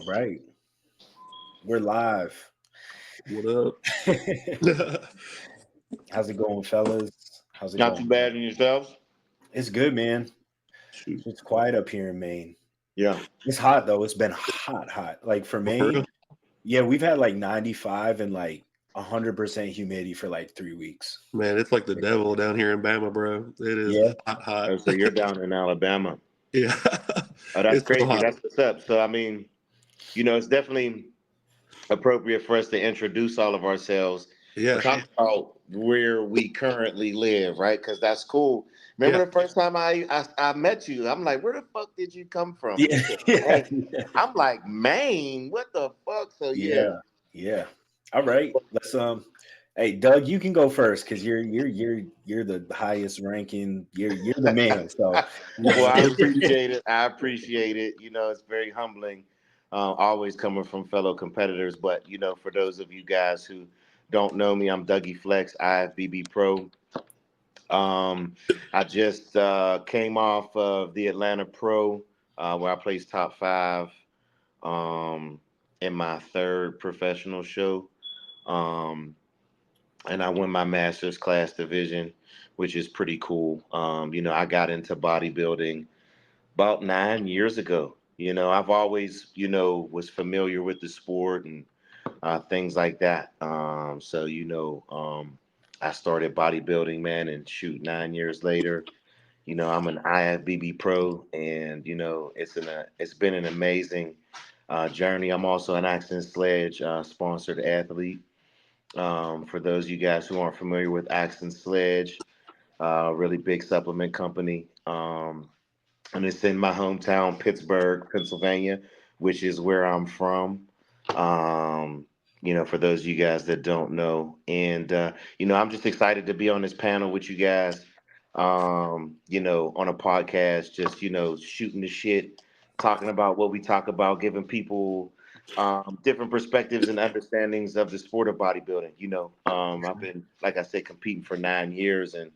right. We're live. What up? How's it going, fellas? How's it Not too going? bad in yourselves. It's good, man. Shoot. It's quiet up here in Maine. Yeah. It's hot though. It's been hot. Like for For Maine, real? yeah, we've had like 95 and like 100% humidity for like 3 weeks. Man, it's like the devil down here in Bama, bro. It is Yeah. hot. Oh, so you're down in Alabama. Yeah. Oh, that's It's so crazy. hot. That's what's up. So, I mean, it's definitely appropriate for us to introduce all of ourselves. Yeah. Talk about where we currently live, right? Because that's cool. Remember Yeah. the first time I met you? I'm like, where the fuck did you come from? Yeah. Yeah. I'm like, Maine. What the fuck? So Yeah. All right. Let's hey Doug, you can go first because you're the highest ranking. You're the man. So Well, I appreciate it. It's very humbling, always coming from fellow competitors. But for those of you guys who don't know me, I'm Dougie Flex, IFBB Pro. I just came off of the Atlanta Pro, where I placed top 5 in my 3rd professional show. And I won my master's class division, which is pretty cool. I got into bodybuilding about 9 years ago. I've always, was familiar with the sport and things like that. I started bodybuilding, man, and shoot, 9 years later, I'm an IFBB pro, and it's been an amazing journey. I'm also an Action Sledge sponsored athlete. For those of you guys who aren't familiar with Action Sledge, really big supplement company. And it's in my hometown, Pittsburgh, Pennsylvania, which is where I'm from. For those of you guys that don't know. And, I'm just excited to be on this panel with you guys, on a podcast, just, shooting the shit, talking about what we talk about, giving people different perspectives and understandings of the sport of bodybuilding. I've been, like I said, competing for 9 years, and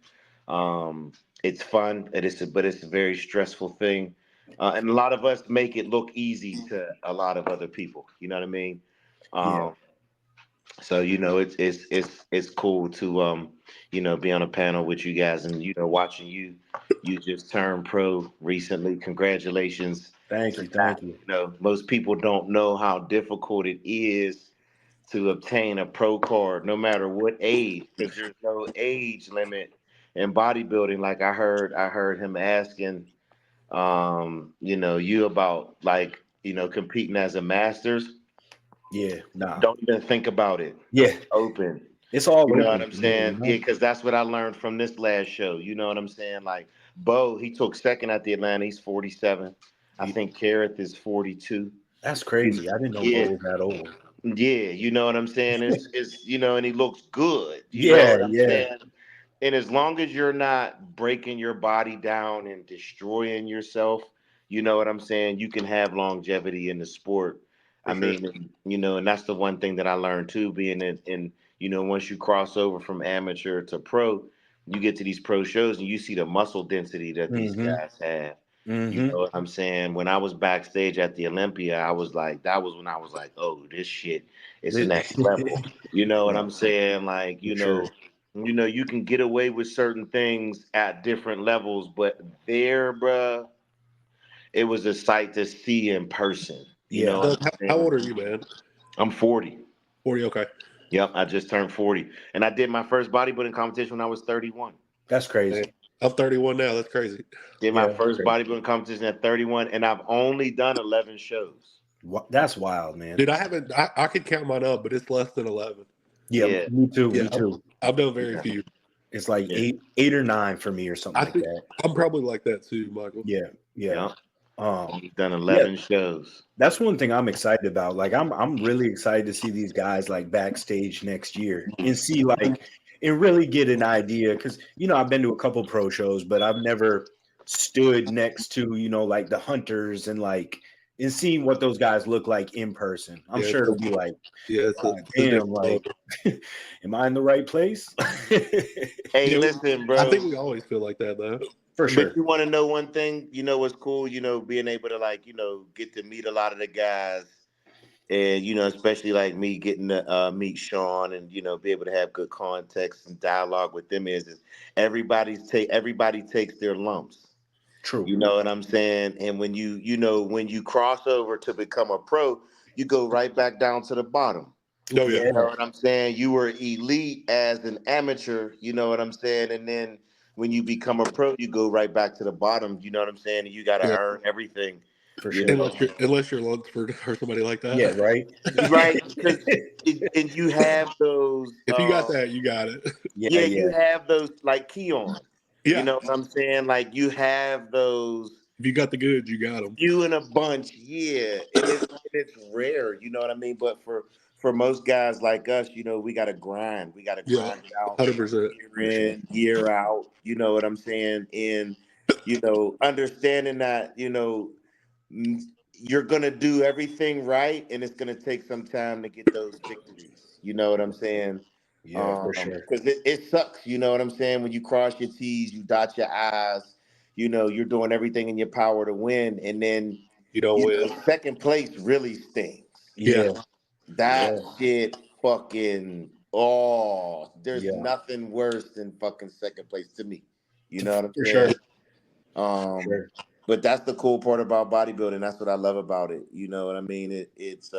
it's fun. But it's a very stressful thing, and a lot of us make it look easy to a lot of other people. You know what I mean? yeah. So it's cool to be on a panel with you guys, and watching you just turned pro recently. Congratulations. Thank you. Thank you. Most people don't know how difficult it is to obtain a pro card, no matter what age, because there's no age limit in bodybuilding. Like I heard him asking, you about like, competing as a masters. Yeah. Nah. Don't even think about it. Yeah. Open. It's all You know open what I'm for me, saying? Yeah, because that's what I learned from this last show. You know what I'm saying? Like, Bo, he took second at the Atlanta. He's 47. I think Kareth is 42. That's crazy. I didn't know Yeah. Bo was that old. Yeah, you know what I'm saying? It's and he looks good. You know Yeah, what I'm yeah. saying? And as long as you're not breaking your body down and destroying yourself, you know what I'm saying? You can have longevity in the sport. I For sure. mean, and that's the one thing that I learned too, being in once you cross over from amateur to pro, you get to these pro shows and you see the muscle density that these Mm-hmm. guys have. You Mm-hmm. know what I'm saying? When I was backstage at the Olympia, I was like, that was when I was like, oh, this shit is next level. You know what Yeah, I'm saying? Like, for sure. you can get away with certain things at different levels, but there, bruh, it was a sight to see in person. You Yeah. know Doug, what I'm how saying? old are you, man? I'm 40. 40, okay. Yep, I just turned 40. And I did my first bodybuilding competition when I was 31. That's Man, crazy. I'm 31 now. That's crazy. Did my Yeah. first Crazy. bodybuilding competition at 31, and I've only done 11 shows. That's wild, man. Dude, I could count mine up, but it's less than 11. Yeah, Yeah. me too. Yeah, Me too. I've done very Yeah. few. It's like Yeah. eight or 9 for me or something I like think that. I'm probably like that too, Michael. Yeah. Yeah. Yep. Um, Done yeah, 11 shows. that's one thing I'm excited about. Like I'm really excited to see these guys like backstage next year and see like and really get an idea because I've been to a couple pro shows, but I've never stood next to like the hunters and like and seeing what those guys look like in person. I'm Yeah, sure it'll be like, it's a damn, different like, level. am I in the right place? Hey, Yeah, listen, I bro. think we always feel like that though. For But sure. you want to know one thing? What's cool? Being able to, like, get to meet a lot of the guys And especially like me getting to meet Sean and be able to have good context and dialogue with them is everybody takes their lumps. True. You know what I'm saying? And when when you cross over to become a pro, you go right back down to the bottom. Oh yeah. You know what I'm saying? You were elite as an amateur, you know what I'm saying? And then when you become a pro, you go right back to the bottom, you know what I'm saying? And you got to Yeah. earn everything. For You sure. know? Unless you're Lunsford or somebody like that. Yeah, right. Right? Because and you have those If you got that, you got it. Yeah, you yeah. have those like Keon. You Yeah. know what I'm saying? Like you have those If you got the goods, you got them. few in a bunch, yeah. And it's rare, you know what I mean? But for most guys like us, we gotta grind. We gotta Yeah. grind it out 100%. year in, year out, you know what I'm saying? And understanding that, you're gonna do everything right and it's gonna take some time to get those victories. You know what I'm saying? Yeah, for sure. Because it sucks, you know what I'm saying? When you cross your T's, you dot your I's, you're doing everything in your power to win, and then You don't win. second place really stings. Yeah. Yeah, That yeah, shit fucking there's yeah. nothing worse than fucking second place to me. You know what I'm For saying? sure. Um, Sure. but that's the cool part about bodybuilding. That's what I love about it. You know what I mean? It's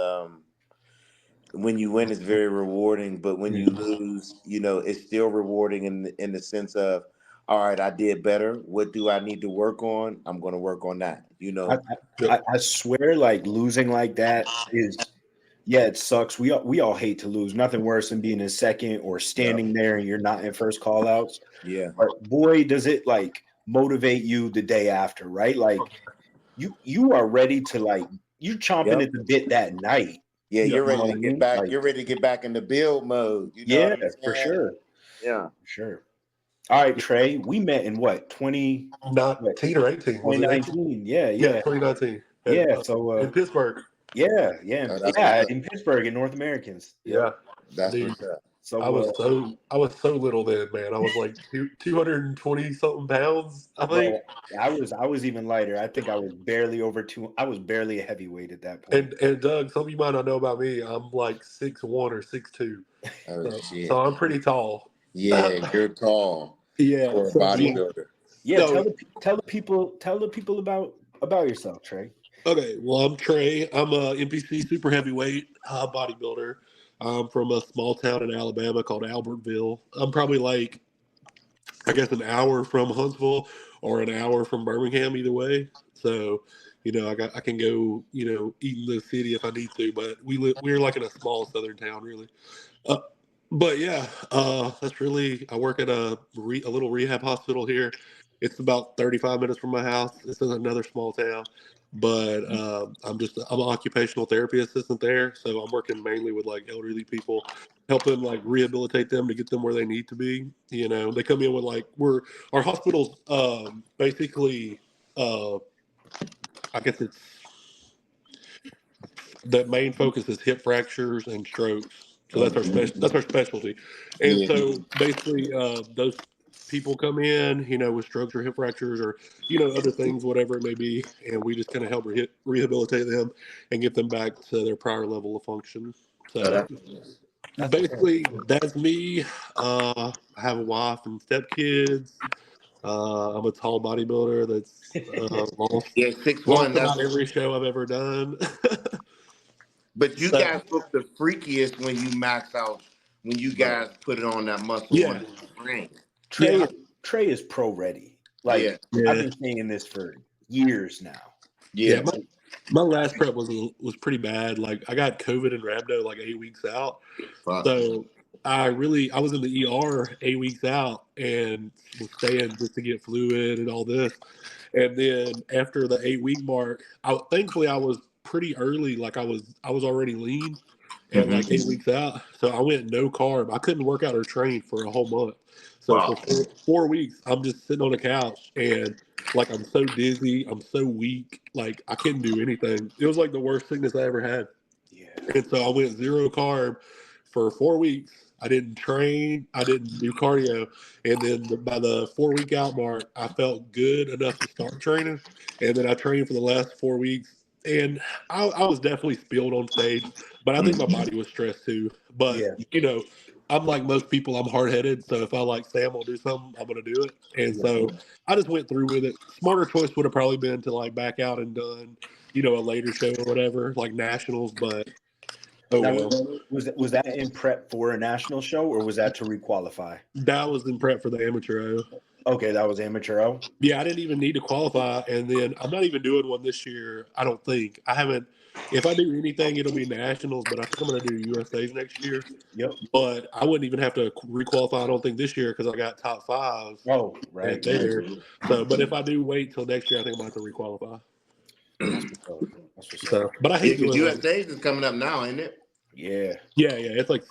when you win, it's very rewarding, but when you Mhm. lose, it's still rewarding in the sense of, all right, I did better. What do I need to work on? I'm going to work on that. I, I swear, like losing like that is, yeah, it sucks. We all hate to lose. Nothing worse than being in second or Yeah, standing there and you're not in first call outs. yeah, But boy, does it like motivate you the day after, right? Like you are ready to like you're chomping yep. at the bit that night. Yeah. Yeah. You're You know ready what to I get mean? back. Like, You're ready to get back into build mode. You know yeah, what I'm for saying? sure. Yeah. For sure. All right, Trey. We met in what, 19 or 18. Was it 18? 2019? Yeah, Yeah, yeah. 2019. Yeah. So In Pittsburgh. yeah, Oh, that's what's yeah, up. in Pittsburgh in North Americans. Yep. Yeah. That's Dude, what's up. So I was so little then, man. I was like 220 something pounds, I think. bro, I was even lighter. I think I was barely over two. I was barely a heavyweight at that point. And Doug, some of you might not know about me. I'm like 6'1" or 6'2". Oh So shit. I'm pretty tall. Yeah, you're tall Yeah. for a So yeah. bodybuilder. Yeah, So tell the people about yourself, Trey. okay, well, I'm Trey. I'm a NPC super heavyweight bodybuilder. I'm from a small town in Alabama called Albertville. I'm probably like, I guess, an hour from Huntsville or an hour from Birmingham, either way. So, I can go, eat in the city if I need to. But we're like in a small southern town, really. Uh, but yeah, that's really. I work at a little rehab hospital here. It's about 35 minutes from my house. It's in another small town, but I'm an occupational therapy assistant there. So I'm working mainly with like elderly people, helping like rehabilitate them to get them where they need to be. They come in with like our hospital's basically. I guess it's the main focus is hip fractures and strokes. So that's our specialty. And Yeah. so basically, those people come in, with strokes or hip fractures or other things, whatever it may be, and we just kind of help rehabilitate them and get them back to their prior level of function. Oh, So That's what's up. basically, that's me. I have a wife and stepkids. I'm a tall bodybuilder that's lost yeah, 6'1". lost That's about every show I've ever done. but you So guys look the freakiest when you max out. When you Bro. guys put it on that muscle on yeah, the spring. Trey yeah, is Trey is pro ready. Like Yeah, I've yeah, been saying this for years now. yeah. yeah. My last prep was pretty bad. Like I got COVID and rhabdo like 8 weeks out. Fuck. So I was in the ER 8 weeks out and was staying just to get fluid and all this. And then after the 8 week mark, thankfully I was pretty early. Like I was already lean at Hmm. like 8 weeks out. So I went no carb. I couldn't work out or train for a whole month. So for Wow. four weeks, I'm just sitting on the couch and like I'm so dizzy, I'm so weak, like I couldn't do anything. It was like the worst sickness I ever had. Yeah. And so I went zero carb for 4 weeks. I didn't train. I didn't do cardio. And then by the 4 week out mark, I felt good enough to start training. And then I trained for the last 4 weeks And I was definitely spilled on stage, but I think my body was stressed too. But Yeah. I'm like most people, I'm hard headed. So if I like say I'm gonna do something, I'm gonna do it. And so I just went through with it. Smarter choice would have probably been to like back out and done, a later show or whatever, like nationals. But Now, well, was that in prep for a national show, or was that to requalify? that was in prep for the amateur O. Okay, that was amateur O. Yeah, I didn't even need to qualify, and then I'm not even doing one this year. I don't think I haven't. If I do anything, it'll be nationals, but I think I'm going to do USA's next year. Yep. But I wouldn't even have to requalify. I don't think this year because I got top fives. Oh, right. At there. So, but if I do wait till next year, I think I'm going to have to requalify. That's what's up. So, but I hate doing USA's is coming up now, ain't it? Yeah. Yeah. It's like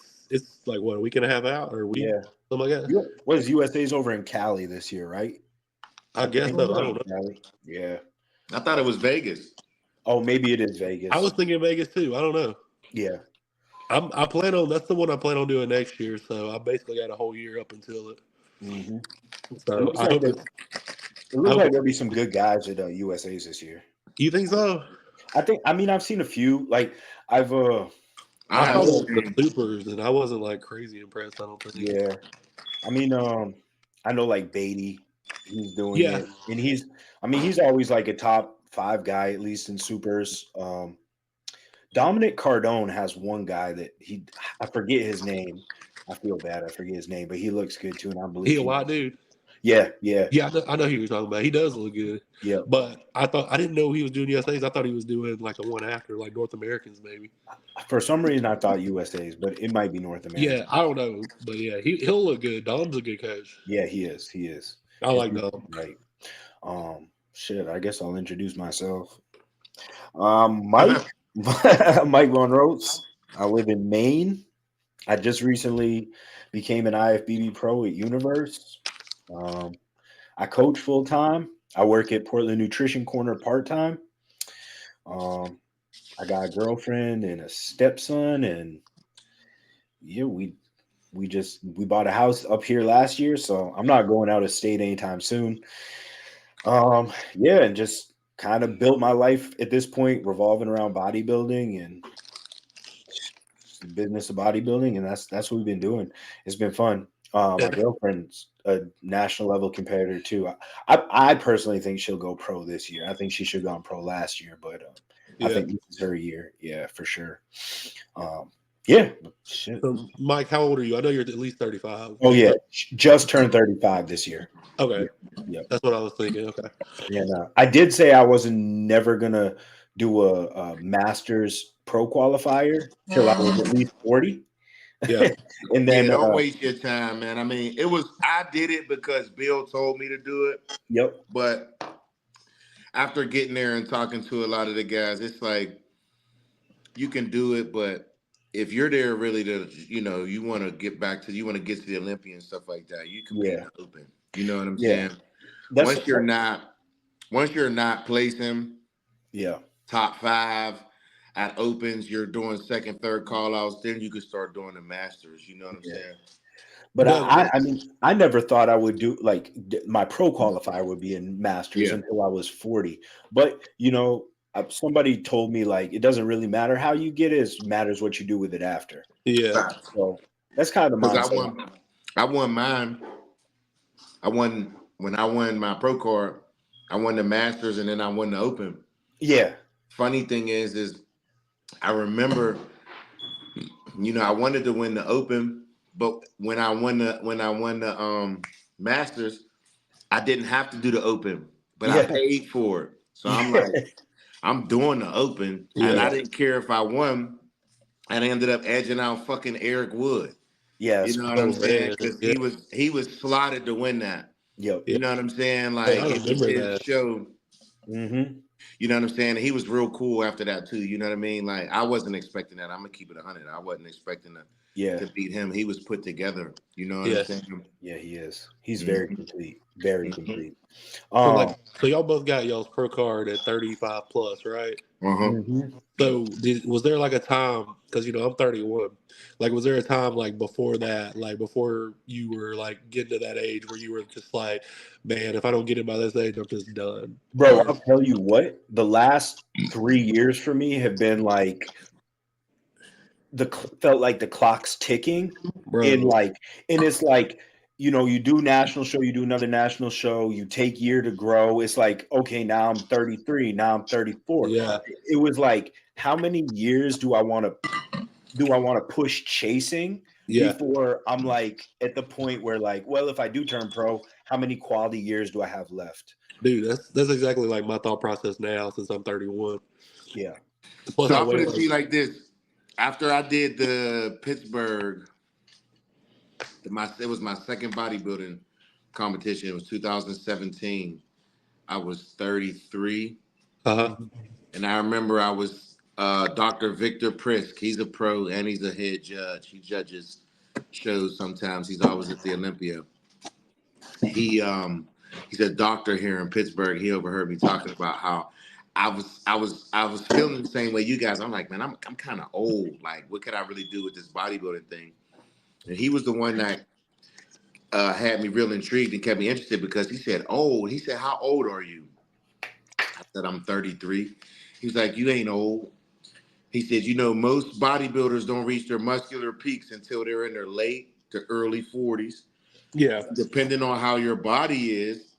what, a week and a half out or a week, something like that. What is USA's over in Cali this year, right? I guess so. I don't know. Cali. Yeah. I thought it was Vegas. Oh, maybe it is Vegas. I was thinking Vegas too. I don't know. Yeah. I plan on that's the one I plan on doing next year. So I basically got a whole year up until it. Mm-hmm. So it looks like there'll be some good guys at USA's this year. You think so? I've seen a few. Like I saw the supers, and I wasn't like crazy impressed. I don't think. Yeah. I mean, I know like Beatty, he's doing it, and he's always like a top 5 guy at least in supers. Dominic Cardone has one guy that I forget his name. I feel bad. I forget his name, but he looks good too, and I believe he a white dude. Yeah. I know who you're talking about. He does look good. Yeah, but I didn't know he was doing USA's. I thought he was doing like a one after, like North Americans maybe. For some reason, I thought USA's, but it might be North American. Yeah, I don't know, but yeah, he'll look good. Dom's a good coach. Yeah, he is. I like Dom. Right. Shit. I guess I'll introduce myself. Mike Von Rotes. I live in Maine. I just recently became an IFBB pro at Universe. I coach full time. I work at Portland Nutrition Corner part time. I got a girlfriend and a stepson, and yeah, we bought a house up here last year, so I'm not going out of state anytime soon. And just kind of built my life at this point revolving around bodybuilding and the business of bodybuilding, and that's what we've been doing. It's been fun. My girlfriend's a national level competitor too. I personally think she'll go pro this year. I think she should have gone pro last year, but I think this is her year. Yeah, for sure. Shit. So, Mike, how old are you? I know you're at least 35. Oh yeah, just turned 35 this year. Okay. Yeah. That's what I was thinking. Okay. Yeah, I did say I wasn't never gonna do a Masters pro qualifier till I was at least 40. Yeah. And then don't waste your time, man. I mean, I did it because Bill told me to do it. Yep. But after getting there and talking to a lot of the guys, it's like you can do it, but if you're there really to, you want to get to the Olympia and stuff like that, you can be open. You know what I'm saying? Once you're not placing top 5 at opens, you're doing second, third call outs, then you can start doing the Masters. You know what I'm saying? But I never thought I would do like my pro qualifier would be in Masters until I was 40. But somebody told me like it doesn't really matter how you get it; it matters what you do with it after. Yeah. So that's kind of the mindset. I won mine. When I won my pro card, I won the Masters and then I won the Open. Yeah. Funny thing is I remember, I wanted to win the Open, but when I won the Masters, I didn't have to do the Open, but I paid for it. So I'm like, I'm doing the Open, and I didn't care if I won. And I ended up edging out fucking Eric Wood. Yeah, you know what I'm saying? Because he was slotted to win that. Yep. You know what I'm saying? Like it showed. Mm-hmm. You know what I'm saying? He was real cool after that too. You know what I mean? Like I wasn't expecting that. I'm gonna keep it 100. I wasn't expecting to beat him. He was put together. You know what I'm saying? Yeah, he is. He's very complete. Very complete. So y'all both got y'all's pro card at 35 plus, right? Mhm. So was there like a time, because I'm 31, like was there a time like before that, like before you were like getting to that age where you were just like, man, if I don't get in by this age, I'm just done? Bro, I'll tell you what, the last 3 years for me have been like felt like the clock's ticking, Bro. and it's like, you do national show, you do another national show, you take year to grow. It's like, okay, now I'm 33, now I'm 34. Yeah. It was like, how many years do I want to push chasing Yeah. before I'm like at the point where like, well, if I do turn pro, how many quality years do I have left? Dude, that's exactly like my thought process now since I'm 31. Yeah. Plus, So I I'll put weigh it to you like this. After I did the Pittsburgh, it was my second bodybuilding competition. It was 2017. I was 33. Uh-huh. And I remember I was Dr. Victor Prisk. He's a pro and he's a head judge. He judges shows sometimes. He's always at the Olympia. He's a doctor here in Pittsburgh. He overheard me talking about how I was feeling the same way you guys. I'm like, man, I'm kind of old. Like, what could I really do with this bodybuilding thing? And he was the one that had me real intrigued and kept me interested because he said, "Old." He said, "How old are you?" I said, "I'm 33." He was like, "You ain't old." He said, most bodybuilders don't reach their muscular peaks until they're in their late to early 40s. Yeah. Depending on how your body is,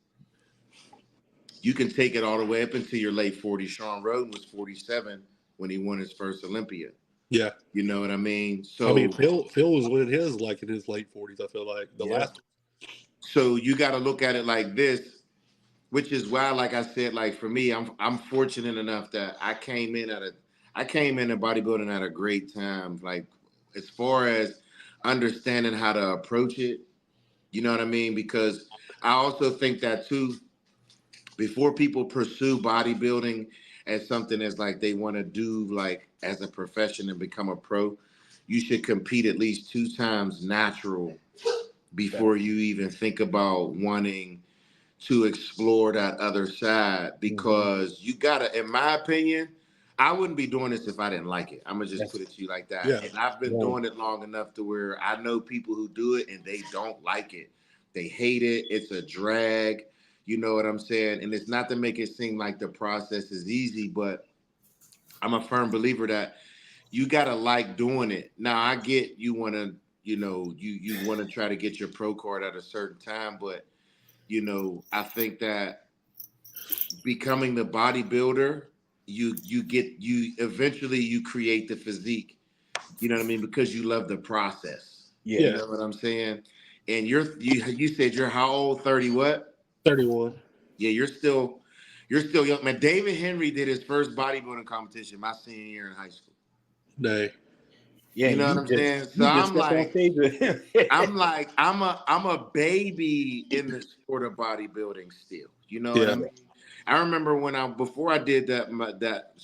you can take it all the way up into your late 40s. Sean Roden was 47 when he won his first Olympia. Yeah. You know what I mean? So I mean, Phil was winning his like in his late 40s. I feel like the last. So you got to look at it like this, which is why, like I said, like for me, I'm fortunate enough that I came in bodybuilding at a great time. Like as far as understanding how to approach it, you know what I mean? Because I also think that too, before people pursue bodybuilding as something as like they want to do like as a profession and become a pro, you should compete at least 2 times natural before you even think about wanting to explore that other side, because you gotta, in my opinion, I wouldn't be doing this if I didn't like it. I'm gonna just put it to you like that. Yeah. And I've been doing it long enough to where I know people who do it and they don't like it. They hate it. It's a drag. You know what I'm saying? And it's not to make it seem like the process is easy, but I'm a firm believer that you gotta like doing it. Now I get you wanna, you wanna try to get your pro card at a certain time, but I think that becoming the bodybuilder, you eventually you create the physique. You know what I mean? Because you love the process. Yeah. You know what I'm saying? And you said you're how old? 30 what? 31. Yeah, you're still young. Man, David Henry did his first bodybuilding competition my senior year in high school. Nay. Yeah. You know what I'm saying? So I'm like, I'm a baby in the sport of bodybuilding still. You know what I mean? I remember before I did that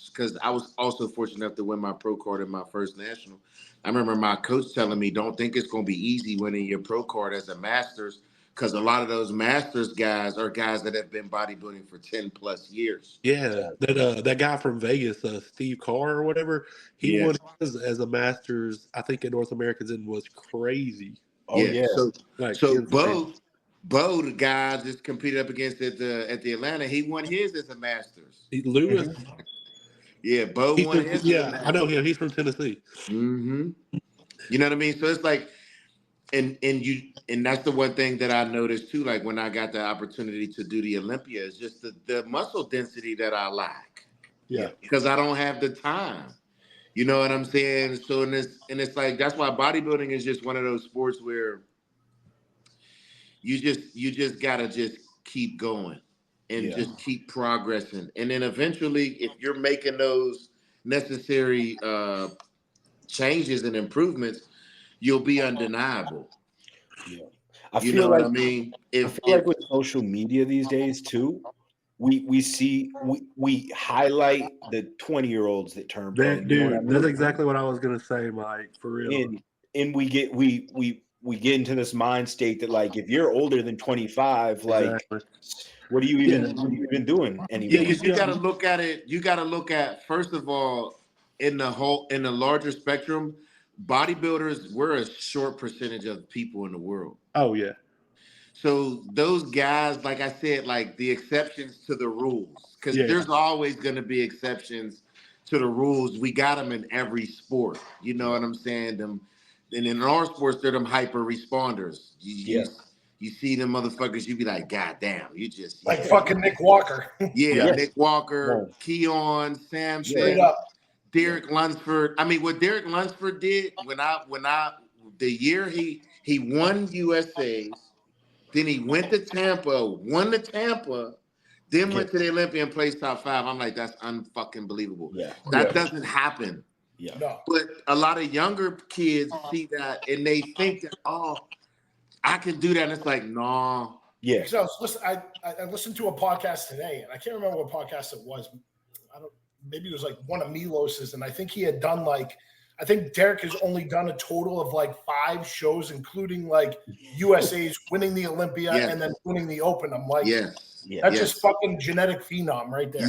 because I was also fortunate enough to win my pro card in my first national. I remember my coach telling me, "Don't think it's going to be easy winning your pro card as a masters, because a lot of those masters guys are guys that have been bodybuilding for 10 plus years." Yeah, that guy from Vegas, Steve Carr or whatever, he won his as a Masters. I think in North Americans and was crazy. Oh yeah. So insane. Bo, the guy just competed up against at the Atlanta, he won his as a Masters. Lewis. Yeah, Bo won his. Yeah, I know him. He's from Tennessee. Mm-hmm. You know what I mean? So it's like, and that's the one thing that I noticed too. Like when I got the opportunity to do the Olympia, is just the muscle density that I lack. Yeah. Because I don't have the time. You know what I'm saying? So it's like that's why bodybuilding is just one of those sports where you just gotta just keep going and just keep progressing, and then eventually, if you're making those necessary changes and improvements, you'll be undeniable. Yeah. You know what I mean? I feel like with social media these days too, we highlight the 20-year-olds that turn pro. That's exactly what I was gonna say, Mike. For real. And we we get into this mind state that like if you're older than 25, like Exactly. what are you even doing Yeah, anymore? because you got to look at it. You got to look at first of all in the larger spectrum. Bodybuilders, we're a short percentage of people in the world. Oh yeah. So those guys, like I said, like the exceptions to the rules, because there's always going to be exceptions to the rules. We got them in every sport. You know what I'm saying? Them, and in our sports, they're them hyper responders. You see them motherfuckers, you be like, God damn, you just like fucking Nick Walker. Nick Walker, Keon, Samson, Straight up. Derek Lunsford. I mean, what Derek Lunsford did when I the year he won USA's. Then he went to Tampa, won the Tampa, then went to the Olympia and placed top 5. I'm like, that's unfucking believable. Yeah. That doesn't happen. Yeah. No. But a lot of younger kids see that and they think that, oh, I can do that. And it's like, no. Yeah. So I listened to a podcast today, and I can't remember what podcast it was. Maybe it was like one of Milos's, and I think he had done I think Derek has only done a total of like 5 shows, including like USA's winning the Olympia and then winning the Open. I'm like, that's just fucking genetic phenom right there.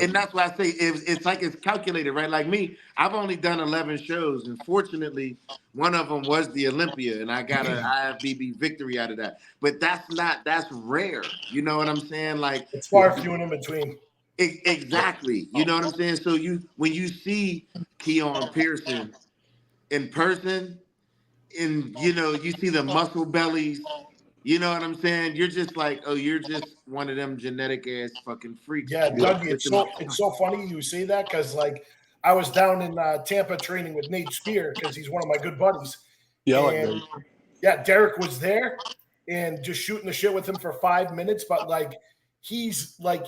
And that's why I say it's like it's calculated, right? Like me, I've only done 11 shows, and fortunately, one of them was the Olympia, and I got an IFBB victory out of that. But that's rare. You know what I'm saying? Like it's far few and in between. Exactly. You know what I'm saying? So when you see Keon Pearson in person and you see the muscle bellies, you know what I'm saying? You're just like, oh, you're just one of them genetic ass fucking freaks. Yeah, Dougie, it's so funny you say that because like I was down in Tampa training with Nate Spear because he's one of my good buddies. Yeah, Derek was there and just shooting the shit with him for 5 minutes, but like he's like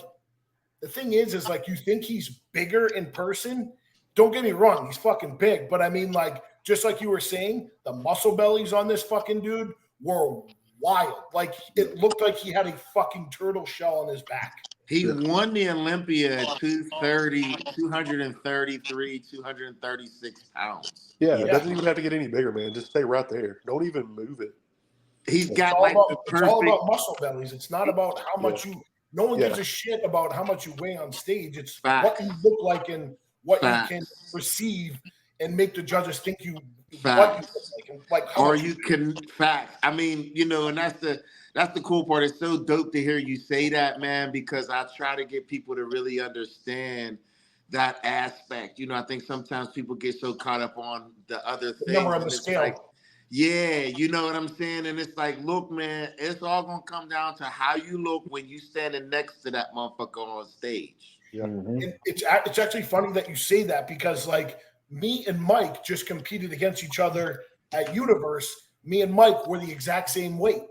the thing is like you think he's bigger in person. Don't get me wrong, he's fucking big. But I mean, like, just like you were saying, the muscle bellies on this fucking dude were wild. Like, it looked like he had a fucking turtle shell on his back. He won the Olympia at 233, 236 pounds. Yeah, it doesn't even have to get any bigger, man. Just stay right there. Don't even move it. He's got it's all about muscle bellies. It's not about how much you. No one gives a shit about how much you weigh on stage. It's what you look like and what you can receive and make the judges think you what you look like. And like or you can fact. I mean, and that's the cool part. It's so dope to hear you say that, man, because I try to get people to really understand that aspect. I think sometimes people get so caught up on the other things. Number on the scale. Like, yeah, you know what I'm saying? And it's like, look, man, it's all going to come down to how you look when you standing next to that motherfucker on stage. Yeah. It's actually funny that you say that because, like, me and Mike just competed against each other at Universe. Me and Mike were the exact same weight.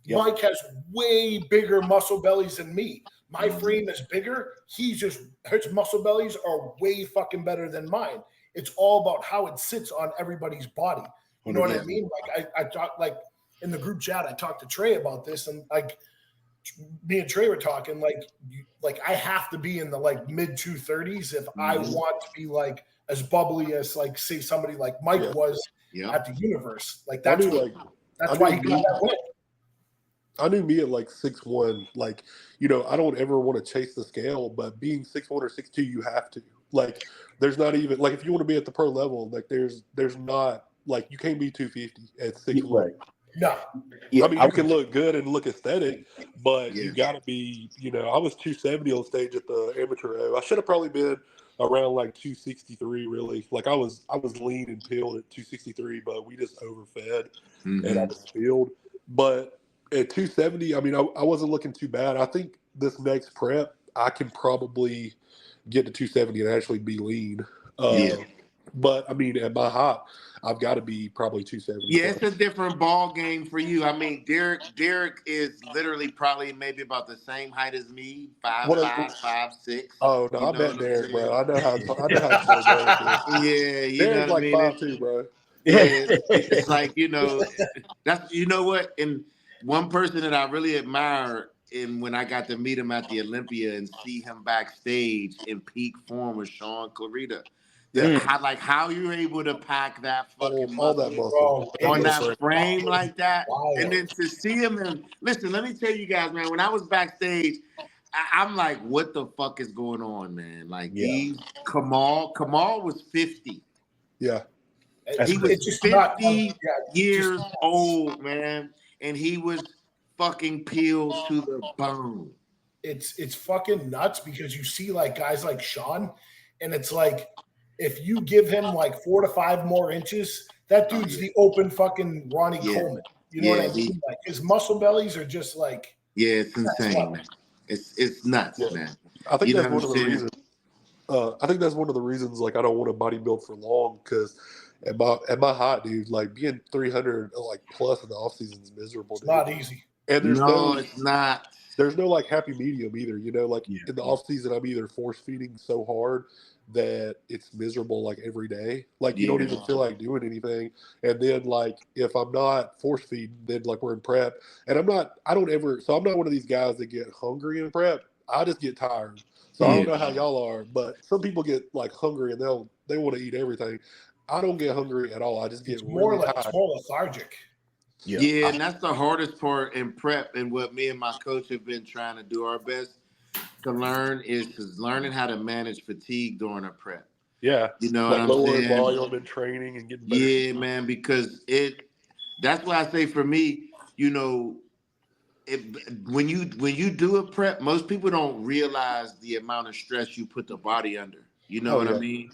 Yep. Mike has way bigger muscle bellies than me. My frame is bigger. his muscle bellies are way fucking better than mine. It's all about how it sits on everybody's body. You know what I mean? Like I talked like in the group chat, I talked to Trey about this, and like me and Trey were talking, like I have to be in the like mid 230s if I want to be like as bubbly as like say somebody like Mike was at the Universe. Like that's why he got that win. I knew me at like 6'1", like, I don't ever want to chase the scale, but being 6'1" or 6'2", you have to. Like, there's not even like if you want to be at the pro level, like there's not like you can't be 250 at 6'1". Right. No. Yeah, I mean, you can look good and look aesthetic, but you got to be, I was 270 on stage at the amateur O. I should have probably been around like 263, really. Like I was lean and peeled at 263, but we just overfed and I was peeled. But at 270, I mean, I wasn't looking too bad. I think this next prep, I can probably get to 270 and actually be lean. But I mean, at my height, I've got to be probably 270. Yeah, it's a different ball game for you. I mean, Derek is literally probably maybe about the same height as me, 5'5", 5'6". Oh no, I bet Derek, bro. I know how it's Yeah, you Derek's know what like I mean? 5'2", bro. Yeah, it's like that's what. And one person that I really admire, and when I got to meet him at the Olympia and see him backstage in peak form, was Sean Clarita. How you're able to pack that fucking all that muscle muscle on that frame like that, Wow. and then to see him. And listen, let me tell you guys, man. When I was backstage, I'm like, what the fuck is going on, man? Like these Kamal was 50. Yeah, He was 50 years old, man, and he was fucking peeled to the bone. It's fucking nuts because you see like guys like Sean, and it's like if you give him like 4 to 5 more inches, that dude's the open fucking Ronnie Coleman. You know what I mean? Like his muscle bellies are just like it's insane, man. It's nuts, man. I think that's one of the reasons. I think that's one of the reasons like I don't want to bodybuild for long because at my height, dude, like being 300 like plus in the off season is miserable. It's not easy. And it's not. There's no like happy medium either, you know. Like in the off season, I'm either force feeding so hard that it's miserable like every day. Like you don't even feel like doing anything. And then like if I'm not force feeding, then like we're in prep, and I'm not one of these guys that get hungry in prep. I just get tired. So I don't know how y'all are, but some people get like hungry and they want to eat everything. I don't get hungry at all. I just get really tired. It's more lethargic. Yeah, and that's the hardest part in prep, and what me and my coach have been trying to do our best to learn is learning how to manage fatigue during a prep. Yeah, you know like what I'm saying? Lower volume and training and getting better. Yeah, man, because that's why I say for me, you know, when you do a prep, most people don't realize the amount of stress you put the body under. You know what I mean?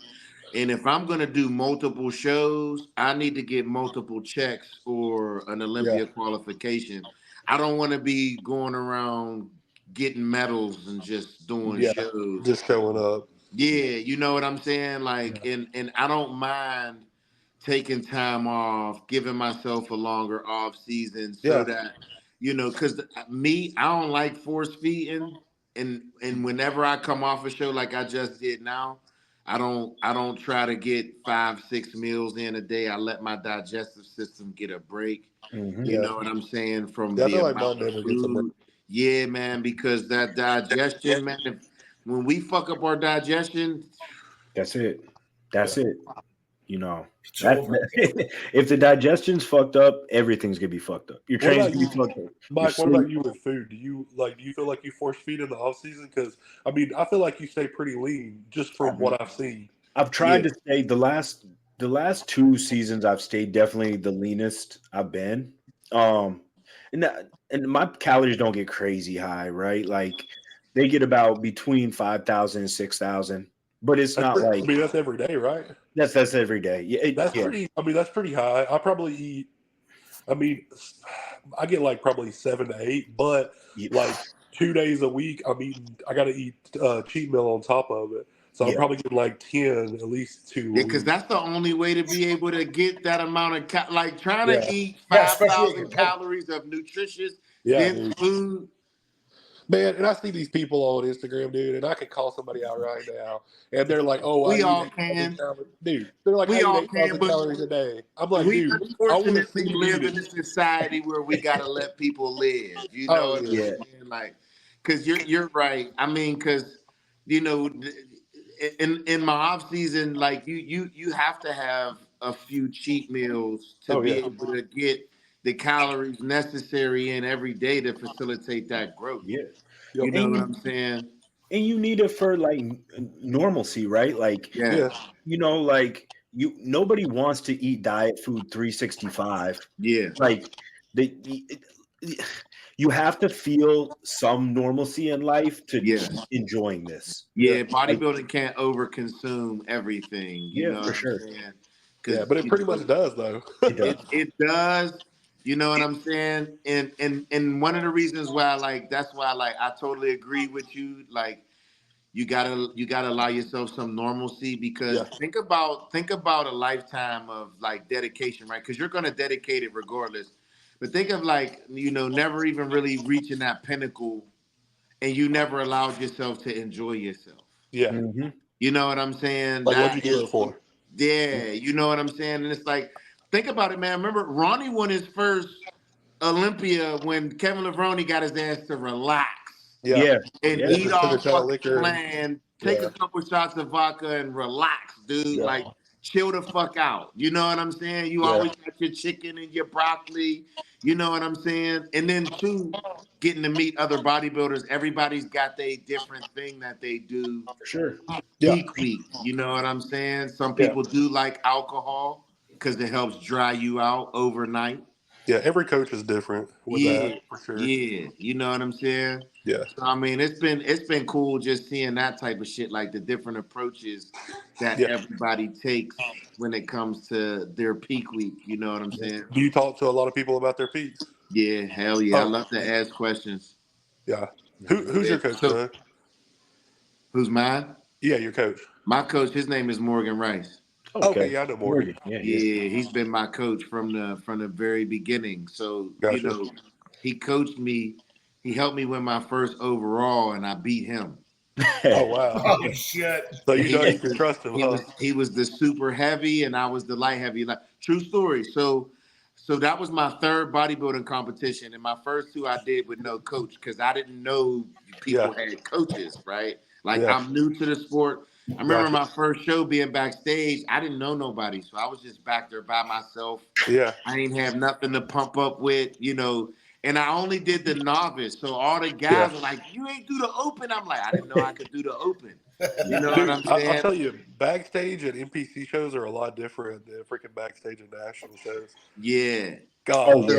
And if I'm going to do multiple shows, I need to get multiple checks for an Olympia qualification. I don't want to be going around getting medals and just doing shows. Just showing up. Yeah, you know what I'm saying? Like, and I don't mind taking time off, giving myself a longer off season so that, you know, because I don't like force feeding. And whenever I come off a show like I just did now, I don't try to get 5-6 meals in a day. I let my digestive system get a break. Mm-hmm. You know what I'm saying? From the amount of food. Yeah, man, because that digestion, man, when we fuck up our digestion, that's it. You know, if the digestion's fucked up, everything's gonna be fucked up. Your train's gonna be fucked up. Mike, what about you with food? Do you feel like you force feed in the off season? Because I mean, I feel like you stay pretty lean just from what I've seen. I've tried to stay the last 2 seasons. I've stayed definitely the leanest I've been. And my calories don't get crazy high, right? Like they get about between 5,000 and 6,000. But it's not like I mean that's every day, right? That's every day. Yeah, that's pretty. I mean that's pretty high. I probably eat. I mean, I get like probably 7 to 8, but like 2 days a week, I got to eat cheat meal on top of it. So I'm probably getting like 10 at least 2. Yeah, because that's the only way to be able to get that amount of like trying to eat 5,000 calories of nutritious dense food. Man, and I see these people on Instagram, dude, and I can call somebody out right now, and they're like, "Oh, we all can, dude." They're like, "We all can," but calories a day. I'm like, we dude, unfortunately live in a society where we gotta let people live. You know what I'm saying? Like, because you're right. I mean, because you know, in my off season, like you have to have a few cheat meals to be able to get the calories necessary in every day to facilitate that growth. Yeah. You know what I'm saying? And you need it for like normalcy, right? Like, you know, like nobody wants to eat diet food 365. Yeah. Like you have to feel some normalcy in life to keep enjoying this. Yeah. Bodybuilding can't overconsume everything. You know for sure. Yeah, but it pretty much does though. It does. You know what I'm saying? And one of the reasons why I totally agree with you. Like you gotta allow yourself some normalcy because think about a lifetime of like dedication, right? Because you're gonna dedicate it regardless. But think of like, you know, never even really reaching that pinnacle and you never allowed yourself to enjoy yourself. Yeah. Mm-hmm. You know what I'm saying? Like what you do it for? Yeah, you know what I'm saying? And it's like, think about it, man. Remember, Ronnie won his first Olympia when Kevin Levrone got his ass to relax. Yeah. And eat off fucking bland Take a couple shots of vodka and relax, dude. Yeah. Like, chill the fuck out. You know what I'm saying? You always got your chicken and your broccoli. You know what I'm saying? And then, two, getting to meet other bodybuilders. Everybody's got their different thing that they do. For sure. Peak week. You know what I'm saying? Some people do like alcohol because it helps dry you out overnight. Yeah, every coach is different with that, for sure. Yeah, you know what I'm saying? Yeah. So, I mean, it's been cool just seeing that type of shit, like the different approaches that everybody takes when it comes to their peak week. You know what I'm saying? Do you talk to a lot of people about their peaks? Yeah, hell yeah. I love to ask questions. Yeah. Who's your coach, Doug? Who's mine? Yeah, your coach. My coach, his name is Morgan Rice. Okay, yeah, I know Morgan. Yeah, he's been my coach from the very beginning. So, you know, he coached me. He helped me win my first overall, and I beat him. Oh, wow. Oh, shit. So you know you can trust him, He was the super heavy, and I was the light heavy. Like, true story. So that was my third bodybuilding competition, and my first two I did with no coach because I didn't know people had coaches, right? Like, I'm new to the sport. I remember my first show being backstage. I didn't know nobody, so I was just back there by myself. Yeah. I didn't have nothing to pump up with, you know, and I only did the novice. So all the guys were like, you ain't do the open. I'm like, I didn't know I could do the open. You know what I'm saying? I'll tell you, backstage at NPC shows are a lot different than freaking backstage at national shows. Yeah. God.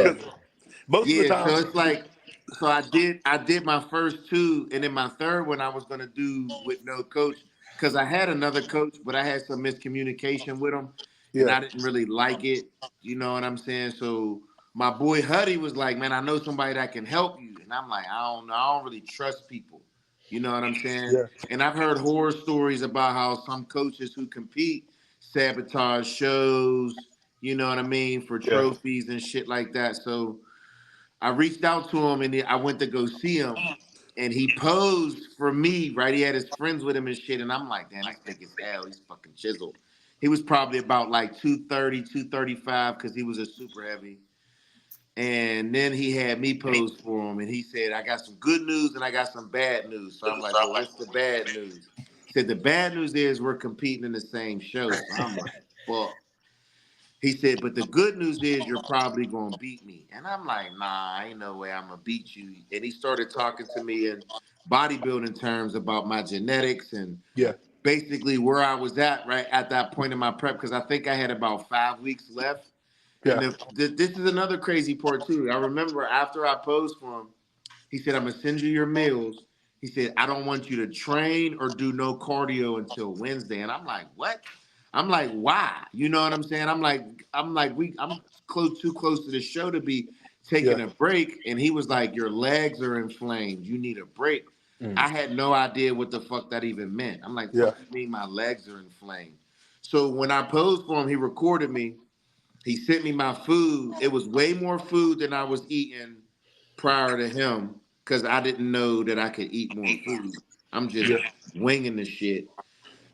Most of the time. So it's like, so I did my first two, and then my third one I was going to do with no coach. Because I had another coach, but I had some miscommunication with him, and I didn't really like it. You know what I'm saying? So my boy Huddy was like, man, I know somebody that can help you. And I'm like, I don't know. I don't really trust people. You know what I'm saying? Yeah. And I've heard horror stories about how some coaches who compete sabotage shows, you know what I mean, for trophies and shit like that. So I reached out to him, and I went to go see him. And he posed for me, right? He had his friends with him and shit. And I'm like, damn, that's thick as hell. He's fucking chiseled. He was probably about like 230, 235 because he was a super heavy. And then he had me pose for him. And he said, I got some good news and I got some bad news. So I'm like, well, what's the bad news? He said, the bad news is we're competing in the same show. So I'm like, fuck. He said, but the good news is you're probably going to beat me. And I'm like, nah, ain't no way I'm going to beat you. And he started talking to me in bodybuilding terms about my genetics and basically where I was at right at that point in my prep, because I think I had about 5 weeks left. Yeah. And this is another crazy part, too. I remember after I posed for him, he said, I'm going to send you your meals. He said, I don't want you to train or do no cardio until Wednesday. And I'm like, what? I'm like, why? You know what I'm saying? I'm too close to the show to be taking a break. And he was like, your legs are inflamed. You need a break. I had no idea what the fuck that even meant. I'm like, what do you mean my legs are inflamed? So when I posed for him, he recorded me. He sent me my food. It was way more food than I was eating prior to him because I didn't know that I could eat more food. I'm just winging the shit.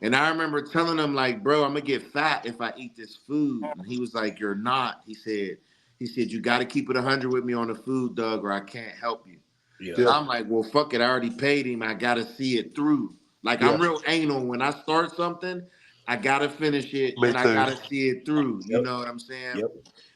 And I remember telling him, like, bro, I'm going to get fat if I eat this food. And he was like, you're not. He said, you got to keep it 100 with me on the food, Doug, or I can't help you. Yeah. So I'm like, well, fuck it. I already paid him. I got to see it through. Like, I'm real anal. When I start something, I got to finish it, and I got to see it through. You know what I'm saying? Yep.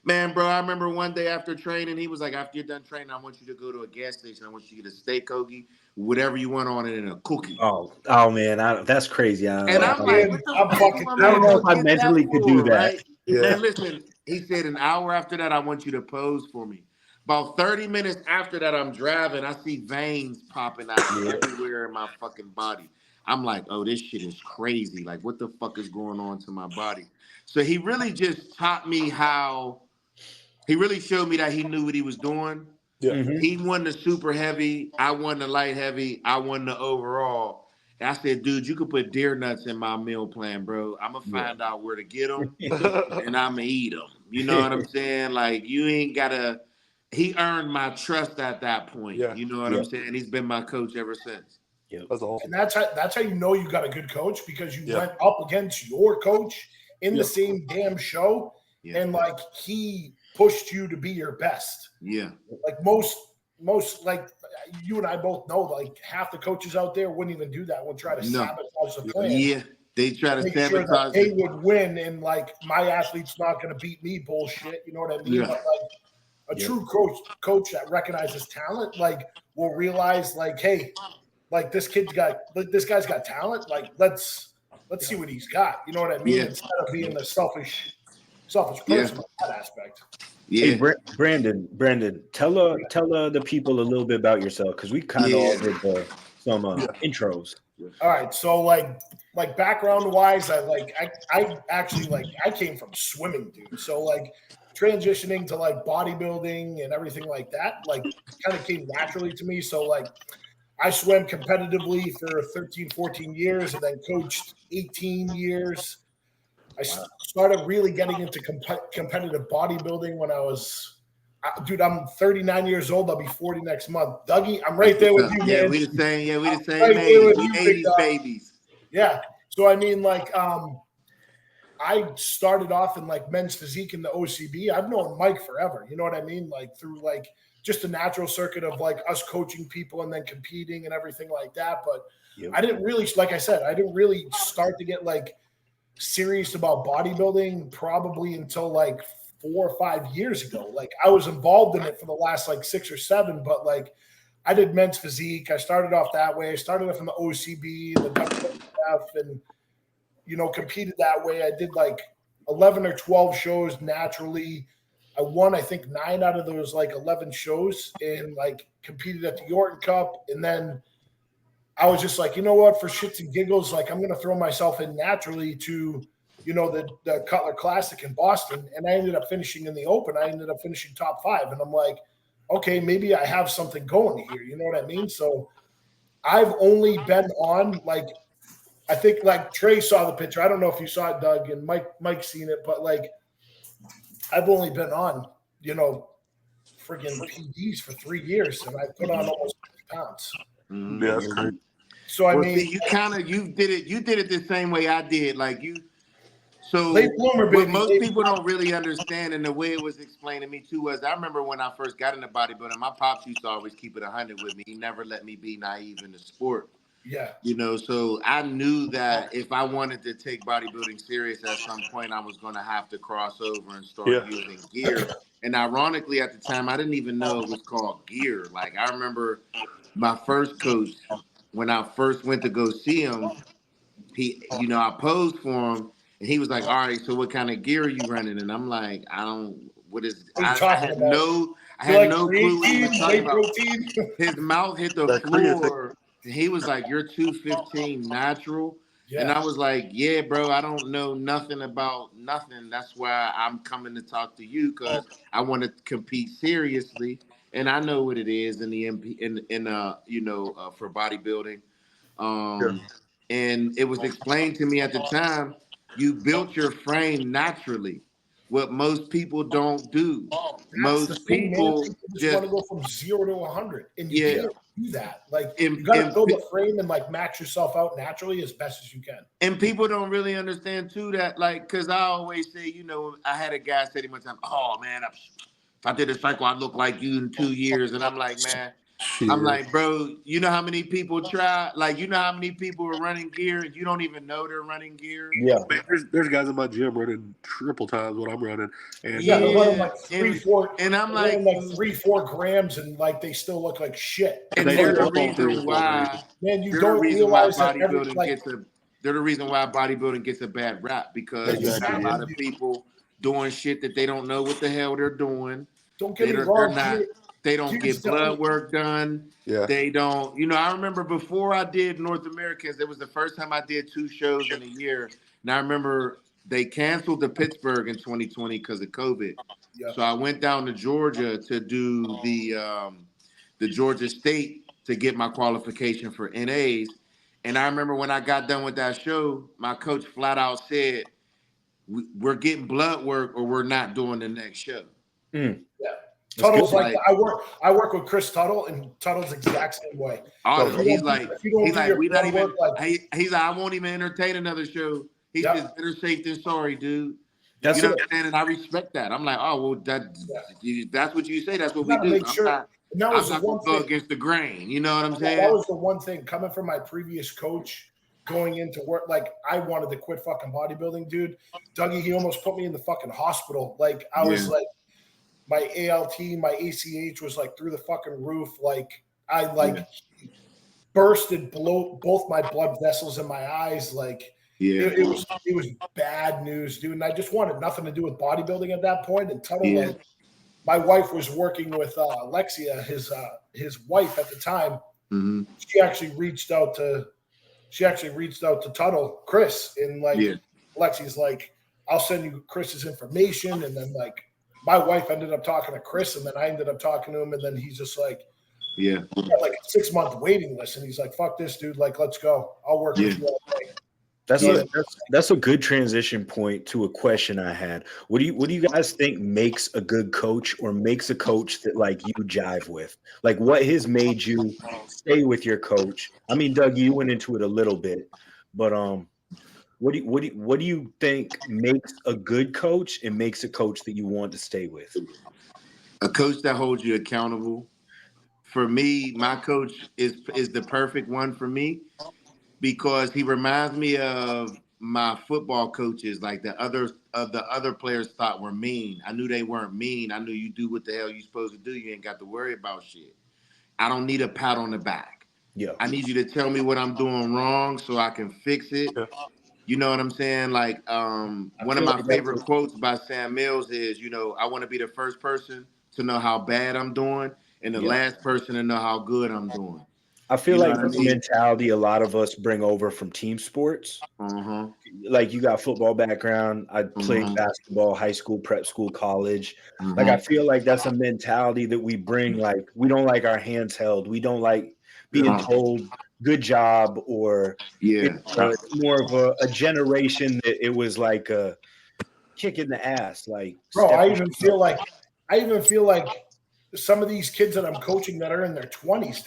Man, bro, I remember one day after training, he was like, after you're done training, I want you to go to a gas station. I want you to get a steak hoagie, whatever you want on it, and a cookie. Oh man, that's crazy. I'm like, what the I don't know if I mentally could do that. Right? Yeah. Man, listen, he said an hour after that, I want you to pose for me. About 30 minutes after that, I'm driving. I see veins popping out everywhere in my fucking body. I'm like, oh, this shit is crazy. Like, what the fuck is going on to my body? So he really just taught me how. He really showed me that he knew what he was doing. Yeah. Mm-hmm. He won the super heavy. I won the light heavy. I won the overall. And I said, dude, you could put deer nuts in my meal plan, bro. I'm going to find out where to get them, and I'm going to eat them. You know what I'm saying? Like, you ain't got to – he earned my trust at that point. Yeah. You know what I'm saying? He's been my coach ever since. Yeah, that's awesome. And that's how you know you got a good coach, because you went up against your coach in the same damn show, and, like, he – pushed you to be your best. Yeah. Like most most, like you and I both know, like half the coaches out there wouldn't even do that. Would try to sabotage the plan. Yeah, they try to make sabotage sure that they would win, and like my athlete's not going to beat me. Bullshit. You know what I mean? Yeah. But like a true coach that recognizes talent, like will realize, like, hey, like this guy's got talent. Like let's see what he's got. You know what I mean? Yeah. Instead of being the selfish person in that aspect. Yeah. Hey, Brandon, tell the people a little bit about yourself, because we kind of all did some intros. All right, so like background wise, I actually I came from swimming, dude. So like transitioning to like bodybuilding and everything like that, like kind of came naturally to me. So like I swam competitively for 13, 14 years and then coached 18 years. I started really getting into competitive bodybuilding when I was, dude, I'm 39 years old. I'll be 40 next month. Dougie, I'm right there with you, man. Yeah, we the same. Yeah, we the same right age. with We you, 80s babies. Yeah. So, I mean, like, I started off in like men's physique in the OCB. I've known Mike forever. You know what I mean? Like through like just a natural circuit of like us coaching people and then competing and everything like that. But I didn't really, like I said, I didn't really start to get like serious about bodybuilding probably until like 4 or 5 years ago. Like I was involved in it for the last like 6 or 7, but like I did men's physique. I started off that way. I started off in the OCB, the WWF, and you know, competed that way. I did like 11 or 12 shows naturally. I won, I think, 9 out of those like 11 shows and like competed at the Yorton Cup. And then I was just like, you know what, for shits and giggles, like I'm going to throw myself in naturally to, you know, the Cutler Classic in Boston. And I ended up finishing in the Open. I ended up finishing top 5. And I'm like, okay, maybe I have something going here. You know what I mean? So I've only been on like, I think like Trey saw the picture. I don't know if you saw it, Doug, and Mike's seen it, but like I've only been on, you know, friggin' PDs for 3 years, and I put on almost 50 pounds. Yeah, that's crazy. So I mean, see, you did it the same way I did. Like you, so late bloomer, baby. What most people don't really understand, and the way it was explained to me too, was I remember when I first got into bodybuilding, my pops used to always keep it 100 with me. He never let me be naive in the sport. Yeah. You know, so I knew that if I wanted to take bodybuilding serious at some point, I was going to have to cross over and start using gear. And ironically, at the time, I didn't even know it was called gear. Like, I remember my first coach, when I first went to go see him, he, you know, I posed for him, and he was like, all right, so what kind of gear are you running? And I'm like, I had no clue what he was talking about. His mouth hit the floor. He was like, you're 215 natural. Yeah. And I was like, yeah, bro, I don't know nothing about nothing. That's why I'm coming to talk to you, because I want to compete seriously. And I know what it is in the for bodybuilding. And it was explained to me at the time, you built your frame naturally. What most people don't do. Most people just want to go from 0 to 100, and you can't do that. Like you got to build a frame and like max yourself out naturally as best as you can. And people don't really understand too that, like, because I always say, you know, I had a guy say to me one time, "Oh man, if I did a cycle, I'd look like you in 2 years," and I'm like, man. I'm like, bro, you know how many people try? Like, you know how many people are running gear and you don't even know they're running gear? Yeah. Man, there's guys in my gym running triple times what I'm running. And they're running like 3-4, and I'm like 3-4 grams, and like they still look like shit. And they're the reason why, man, you don't realize that they're the reason why bodybuilding gets a bad rap, because you have a lot of people doing shit that they don't know what the hell they're doing. Don't get me wrong. They don't get blood work done. Yeah. They don't, you know, I remember before I did North Americans, it was the first time I did 2 shows in a year. And I remember they canceled the Pittsburgh in 2020 because of COVID. Yeah. So I went down to Georgia to do the Georgia State to get my qualification for NAs. And I remember when I got done with that show, my coach flat out said, we're getting blood work or we're not doing the next show. Yeah. Tuttle's like I work with Chris Tuttle, and Tuttle's the exact same way. Oh, he's like, we not even. He's like, I won't even entertain another show. He's just better safe than sorry, dude. You know what I'm saying? And I respect that. I'm like, oh well, that's what you say. That's what we do. And that I'm was the not one gonna go thing. against the grain. You know what I'm saying? That was the one thing coming from my previous coach going into work. Like I wanted to quit fucking bodybuilding, dude. Dougie, he almost put me in the fucking hospital. Like I was like, my ALT, my ACH was like through the fucking roof. Like I bursted below both my blood vessels in my eyes. Like it was bad news, dude. And I just wanted nothing to do with bodybuilding at that point. And Tuttle, like my wife was working with Alexia, his wife at the time. Mm-hmm. She actually reached out to Tuttle, Chris, and like Alexia's like, I'll send you Chris's information. And then like my wife ended up talking to Chris, and then I ended up talking to him, and then he's just like, he had like a 6-month waiting list, and he's like, fuck this, dude, like let's go. I'll work with you all day. That's a good transition point to a question I had. What do you guys think makes a good coach, or makes a coach that like you jive with? Like what has made you stay with your coach? I mean, Doug, you went into it a little bit, but what do you think makes a good coach and makes a coach that you want to stay with? A coach that holds you accountable. For me, my coach is the perfect one for me, because he reminds me of my football coaches, like the other players thought were mean. I knew they weren't mean. I knew you do what the hell you supposed to do. You ain't got to worry about shit. I don't need a pat on the back. Yeah. I need you to tell me what I'm doing wrong so I can fix it. Yeah. You know what I'm saying? Like one of my favorite quotes by Sam Mills is, I want to be the first person to know how bad I'm doing and the last person to know how good I'm doing. I feel like that's a mentality a lot of us bring over from team sports. Uh-huh. Like you got football background. I played basketball, high school, prep school, college. Like I feel like that's a mentality that we bring. Like we don't like our hands held. We don't like being told good job, or it's more of a generation that it was like a kick in the ass. Like bro, I even feel like some of these kids that I'm coaching that are in their 20s,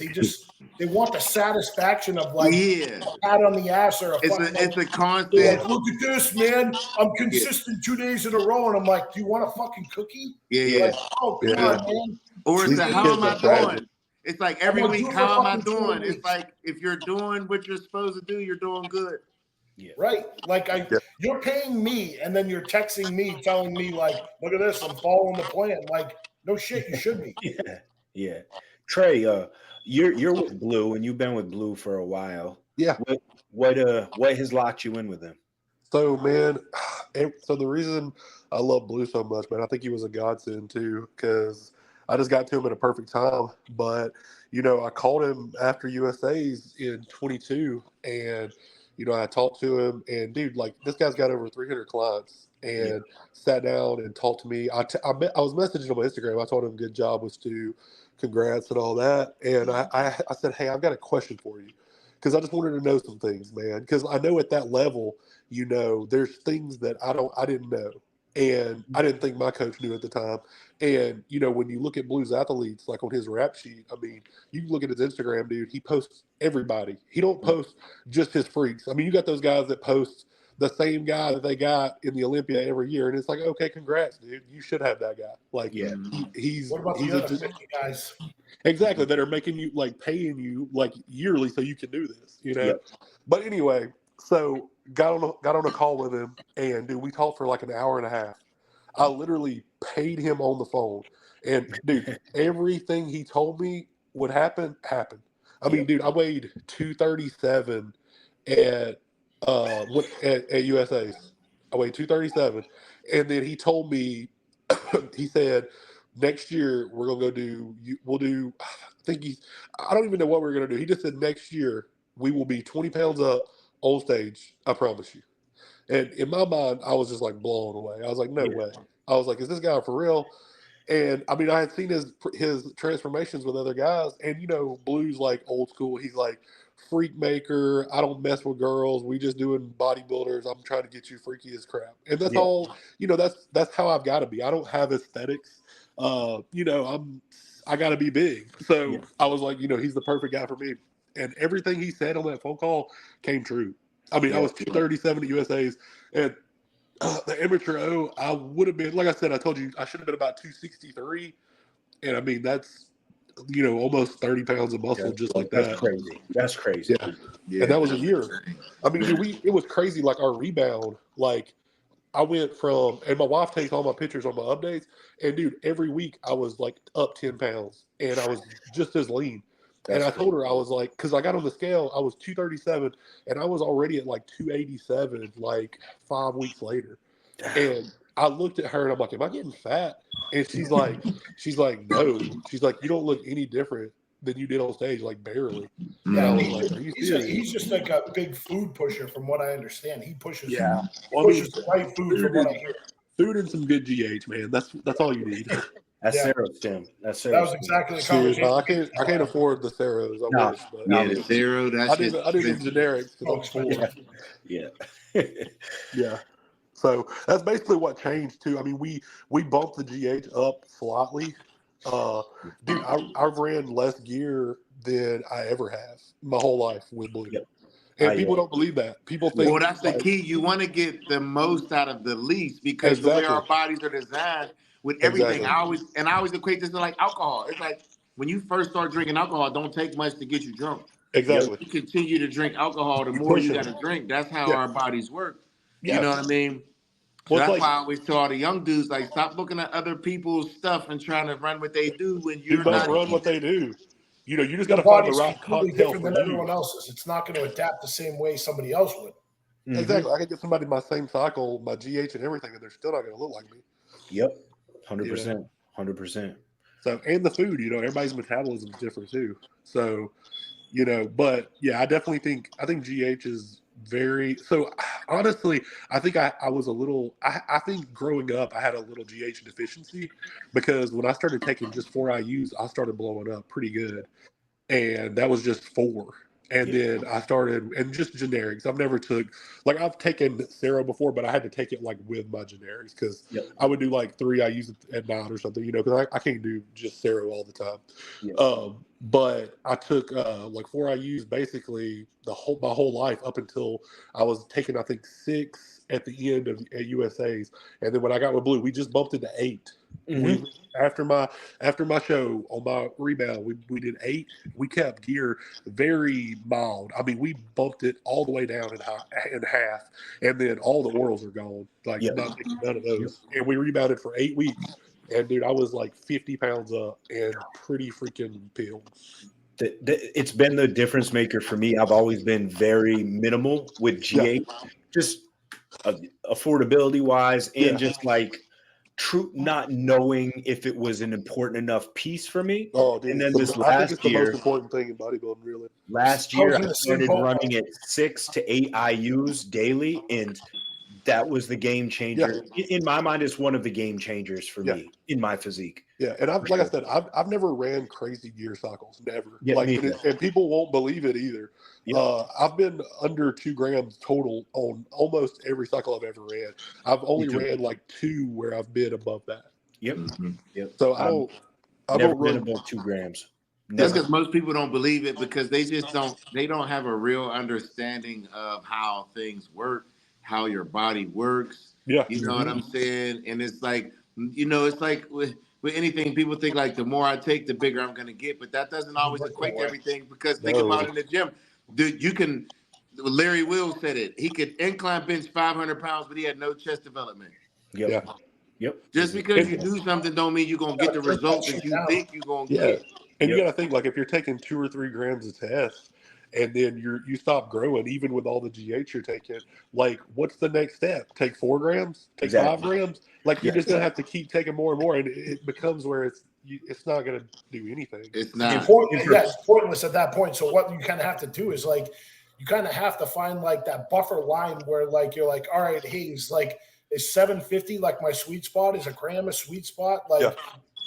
they want the satisfaction of like a pat on the ass or it's a constant. Like, look at this, man. I'm consistent 2 days in a row, and I'm like, do you want a fucking cookie? Like, oh, come on, man. Or it's like, how am I doing? It's like every week, how am I doing? It's like if you're doing what you're supposed to do, you're doing good. Yeah. Right. Like you're paying me, and then you're texting me, telling me like, look at this, I'm following the plan. Like, no shit, you should be. Yeah. Trey, you're with Blue, and you've been with Blue for a while. Yeah. What has locked you in with him? So, man, so the reason I love Blue so much, man, I think he was a godsend too, because I just got to him at a perfect time. But, I called him after USA's in 22, and, I talked to him, and, dude, like, this guy's got over 300 clients, and sat down and talked to me. I was messaging on my Instagram. I told him good job was Stu, congrats and all that. And I said, hey, I've got a question for you, because I just wanted to know some things, man. Because I know at that level, there's things that I didn't know, and I didn't think my coach knew at the time. And when you look at Blue's athletes, like on his rap sheet, I mean, you look at his Instagram, dude. He posts everybody. He don't post just his freaks. I mean, you got those guys that post the same guy that they got in the Olympia every year, and it's like, okay, congrats, dude. You should have that guy. Like, he's what about he's the other 50 guys? Exactly, that are making you, like, paying you like yearly so you can do this, But anyway, so got on a call with him, and dude, we talked for like an hour and a half. I literally paid him on the phone, and dude, everything he told me would happen happened. I mean, dude, I weighed 237 at USA's. I weighed 237, and then he told me, he said, next year we're gonna I don't even know what we're gonna do. He just said next year we will be 20 pounds up on stage. I promise you. And in my mind, I was just like blown away. I was like, no way. I was like, is this guy for real? And I mean, I had seen his transformations with other guys, and Blue's like old school. He's like, freak maker. I don't mess with girls. We just doing bodybuilders. I'm trying to get you freaky as crap. And that's all, that's how I've got to be. I don't have aesthetics. I got to be big. So I was like, he's the perfect guy for me. And everything he said on that phone call came true. I mean, I was 237 at USA's, and the amateur O, I would have been, like I said, I told you, I should have been about 263. And I mean, that's almost 30 pounds of muscle just like that. That's crazy. That's crazy. Yeah. And that was a year. I mean, dude, it was crazy. Like our rebound, like I went from, and my wife takes all my pictures on my updates. And dude, every week I was like up 10 pounds and I was just as lean. And I told her, I was like, because I got on the scale, I was 237 and I was already at like 287 like 5 weeks later. And I looked at her and I'm like, am I getting fat? And she's like, no. She's like, you don't look any different than you did on stage, like barely. Yeah, I was like, are you serious? He's just like a big food pusher, from what I understand. He pushes, pushes the right food from what I hear. Food and some good GH, man. That's all you need. That's Ceros, Tim. That's Ceros. That was exactly the conversation. I can't afford the Ceros. I wish, but the Cero. That's I did the generics because I'm poor. Yeah. So that's basically what changed too. I mean, we bumped the GH up slightly. Dude, I've ran less gear than I ever have my whole life with Blue. Yep. And people don't believe that. People think, well, that's the key. You want to get the most out of the least, because the way our bodies are designed with everything. I always equate this to like alcohol. It's like when you first start drinking alcohol, it don't take much to get you drunk. Exactly. You continue to drink alcohol, the more you got to drink. That's how our bodies work. You know what I mean? So that's why I always tell all the young dudes, like, stop looking at other people's stuff and trying to run what they do when you're not. Run what they do. You just got to find the right cocktail different than everyone else's. It's not going to adapt the same way somebody else would. Mm-hmm. Exactly. I can get somebody my same cycle, my GH and everything, and they're still not going to look like me. Yep. 100%. 100%. So, and the food, everybody's metabolism is different too. So, but yeah, I definitely think GH is very, so honestly, I think I was a little, I think growing up, I had a little GH deficiency, because when I started taking just 4 IUs, I started blowing up pretty good. And that was just 4. And then I started, and just generics. I've never I've taken Cero before, but I had to take it like with my generics, because I would do like 3 IUs at night or something, because I can't do just Cero all the time. But I took like 4 IUs basically my whole life up until I was taking, I think, 6 at the end at USA's. And then when I got with Blue, we just bumped it to 8. Mm-hmm. After my show on my rebound, we did 8. We kept gear very mild. I mean, we bumped it all the way down in half, and then all the orals are gone. Like not taking none of those. And we rebounded for 8 weeks. And dude, I was like 50 pounds up and pretty freaking peeled. It's been the difference maker for me. I've always been very minimal with GH, just affordability wise, and just like not knowing if it was an important enough piece for me. Oh, dude, and then I think it's the most important thing in bodybuilding, really. Last year, I started running at 6 to 8 IUs daily, and that was the game changer. In my mind, it's one of the game changers for me in my physique. Yeah, and I said, I've never ran crazy gear cycles, never. And people won't believe it either. I've been under 2 grams total on almost every cycle I've ever ran. I've only ran like 2 where I've been above that. Yep. So I don't run above 2 grams. That's because most people don't believe it, because they just don't have a real understanding of how things work, how your body works. You know what I'm saying? And it's like, it's like with anything, people think like the more I take, the bigger I'm going to get, but that doesn't always equate to everything, because think about it in the gym. Dude, Larry Will said it. He could incline bench 500 pounds, but he had no chest development. Yep. Just because you do something don't mean you're going to get the results that you think you're going to get. And you got to think, like, if you're taking 2 or 3 grams of test, and then you stop growing, even with all the GH you're taking, like, what's the next step? Take 4 grams? Take 5 grams? Like, you're just going to have to keep taking more and more, and it becomes where it's not going to do anything. It's not. It's pointless at that point. So what you kind of have to do is, like, you kind of have to find, like, that buffer line where, like, you're like, all right, Hayes, like, is 750 like my sweet spot? Is a gram a sweet spot? Like,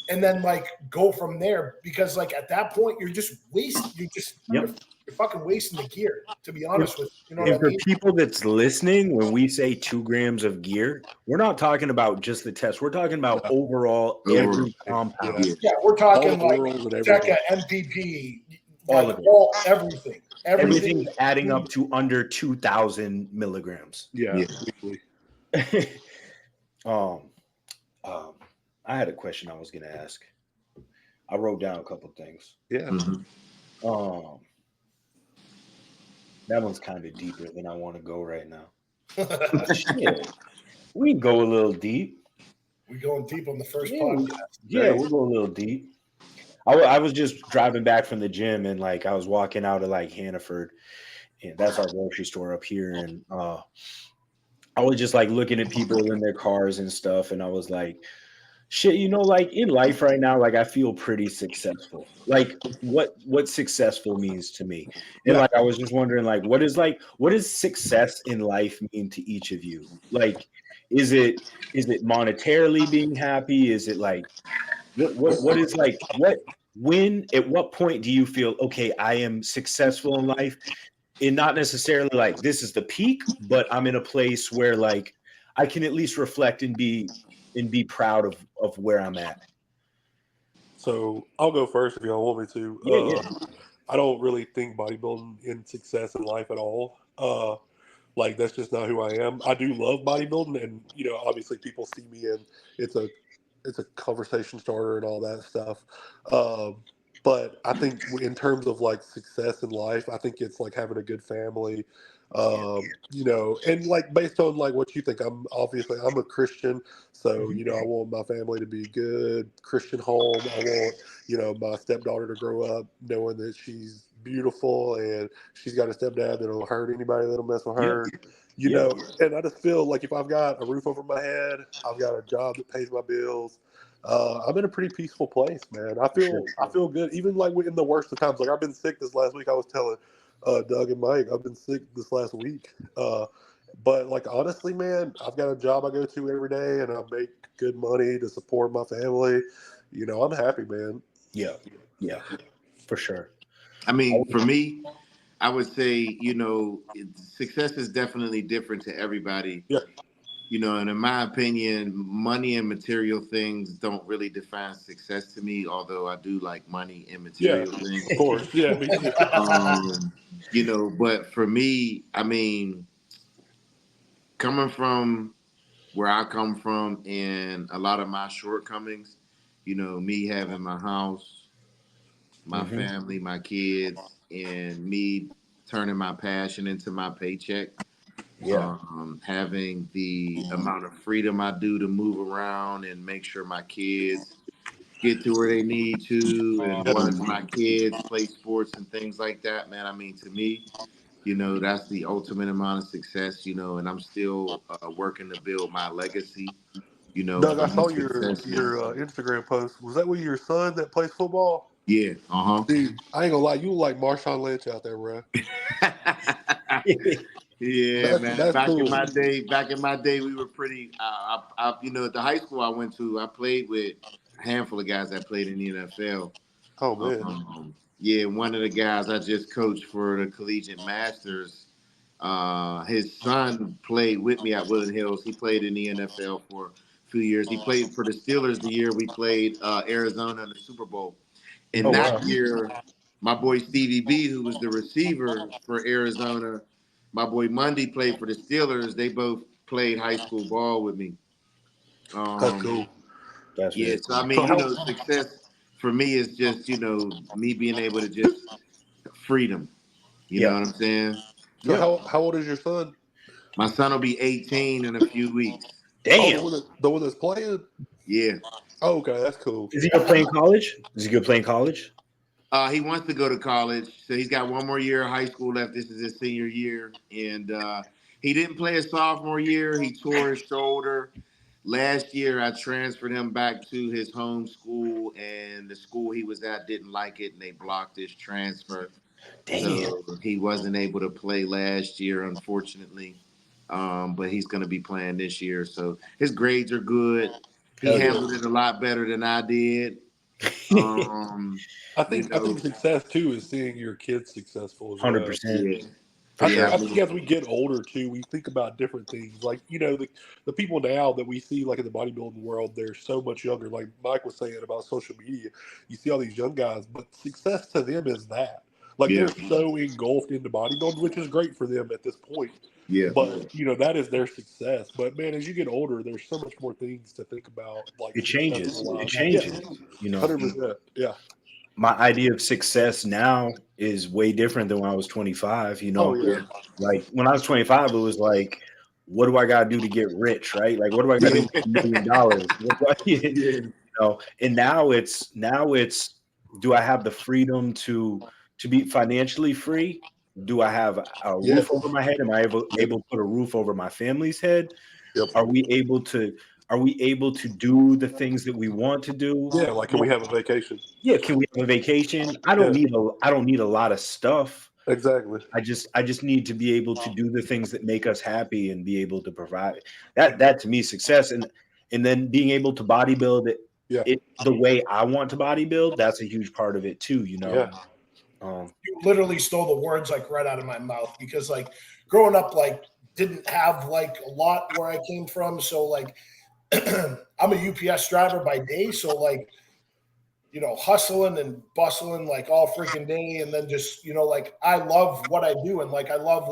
and then, like, go from there, because, like, at that point, you're just wasting. You're fucking wasting the gear, to be honest with you. And for people that's listening, when we say 2 grams of gear, we're not talking about just the test. We're talking about overall every compound. Yeah, we're talking like DECA, MPP, everything. Everything's adding up to under 2,000 milligrams. Yeah. I had a question I was going to ask. I wrote down a couple things. Yeah. That one's kind of deeper than I want to go right now. Shit. We go a little deep. We're going deep on the first podcast. We'll go a little deep. I was just driving back from the gym, and like I was walking out of like Hannaford, and that's our grocery store up here, and I was just like looking at people in their cars and stuff, and I was like, shit, like in life right now, like I feel pretty successful. Like what successful means to me. And like I was just wondering, like, what does success in life mean to each of you? Like, is it monetarily being happy? Is it like what is like at what point do you feel okay, I am successful in life? And not necessarily like this is the peak, but I'm in a place where like I can at least reflect and be proud of where I'm at. So I'll go first if y'all want me to. Yeah. I don't really think bodybuilding in success in life at all. Like that's just not who I am. I do love bodybuilding, and obviously people see me and it's a conversation starter and all that stuff. But I think in terms of like success in life, I think it's like having a good family, and like based on like what you think. I'm a Christian, so I want my family to be good, Christian home. I want my stepdaughter to grow up knowing that she's beautiful and she's got a stepdad that'll hurt anybody that'll mess with her. And I just feel like if I've got a roof over my head, I've got a job that pays my bills. I'm in a pretty peaceful place, man. I feel good, even like in the worst of times. Like I've been sick this last week. I was telling Doug and Mike, I've been sick this last week. But like honestly, man, I've got a job I go to every day, and I make good money to support my family. I'm happy, man. Yeah, for sure. I mean, for me, I would say, success is definitely different to everybody. Yeah. And in my opinion, money and material things don't really define success to me, although I do like money and material things. Of course. Yeah, me too. But for me, I mean, coming from where I come from and a lot of my shortcomings, me having my house, my family, my kids, and me turning my passion into my paycheck. Having the amount of freedom I do to move around and make sure my kids get to where they need to, and watch my kids play sports and things like that, man. I mean, to me, that's the ultimate amount of success, and I'm still working to build my legacy. Doug, I saw your Instagram post. Was that with your son that plays football? Yeah. Dude, I ain't gonna lie, you look like Marshawn Lynch out there, bro. Yeah, man. Back cool. in my day, we were pretty. At the high school I went to, I played with a handful of guys that played in the NFL. Oh man. One of the guys I just coached for the Collegiate Masters. His son played with me at Woodland Hills. He played in the NFL for a few years. He played for the Steelers the year we played Arizona in the Super Bowl. And that year, my boy Stevie B, who was the receiver for Arizona, my boy Mundy played for the Steelers. They both played high school ball with me. That's cool. That's really so I mean, success for me is just, me being able to just freedom. You know what I'm saying? So how old is your son? My son will be 18 in a few weeks. Damn. The one that's playing? Yeah. Oh, okay, that's cool. Is he gonna play in college? He wants to go to college, so he's got one more year of high school left. This is his senior year, and he didn't play his sophomore year. He tore his shoulder. Last year, I transferred him back to his home school, and the school he was at didn't like it, and they blocked his transfer. Damn. So he wasn't able to play last year, unfortunately. But he's going to be playing this year, so his grades are good. He handled it a lot better than I did. I think success too is seeing your kids successful. 100%. I think as we get older too, we think about different things. Like the people now that we see like in the bodybuilding world, they're so much younger. Like Mike was saying about social media, you see all these young guys, but success to them is that. Like they're so engulfed into bodybuilding, which is great for them at this point. Yeah. But that is their success. But man, as you get older, there's so much more things to think about. Like it changes. You know, 100%. Yeah. my idea of success now is way different than when I was 25. You know, Oh, yeah. like when I was 25, it was like, what do I got to do to get rich? Right? Like, what do I got to do for $1 million? You know, and now it's do I have the freedom to be financially free? Do I have a roof over my head? Am I able to put a roof over my family's head? Yep. Are we able to do the things that we want to do? Yeah, like can we have a vacation? Yeah, can we have a vacation? I don't need a lot of stuff. Exactly. I just need to be able to do the things that make us happy and be able to provide that to me is success. And then being able to bodybuild it the way I want to bodybuild, that's a huge part of it too, you know. You literally stole the words like right out of my mouth, because like growing up, like didn't have like a lot where I came from. So like I'm a UPS driver by day. So like, you know, hustling and bustling like all freaking day. And then just, you know, like I love what I do. And like, I love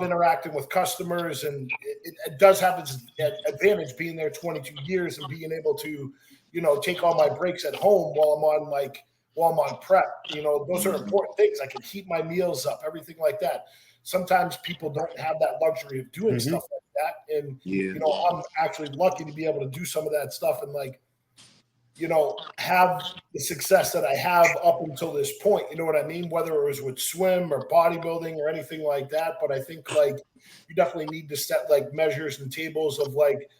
interacting with customers, and it does have its advantage being there 22 years and being able to, you know, take all my breaks at home while I'm on prep. You know, those are important things. I can heat my meals up, everything like that. Sometimes people don't have that luxury of doing stuff like that. And, you know, I'm actually lucky to be able to do some of that stuff and like, you know, have the success that I have up until this point. You know what I mean? Whether it was with swim or bodybuilding or anything like that. But I think like you definitely need to set like measures and tables of like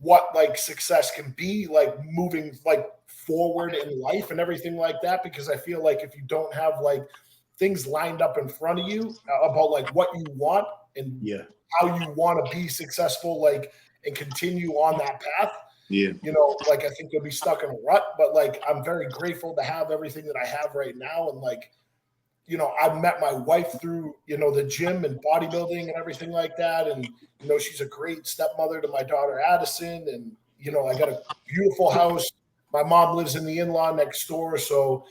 what like success can be, like moving like forward in life and everything like that. Because I feel like if you don't have like things lined up in front of you about like what you want and how you want to be successful, like, and continue on that path, you know, like I think you'll be stuck in a rut. But like I'm very grateful to have everything that I have right now. And like, you know, I met my wife through, you know, the gym and bodybuilding and everything like that. And, you know, she's a great stepmother to my daughter, Addison. And, you know, I got a beautiful house. My mom lives in the in-law next door. So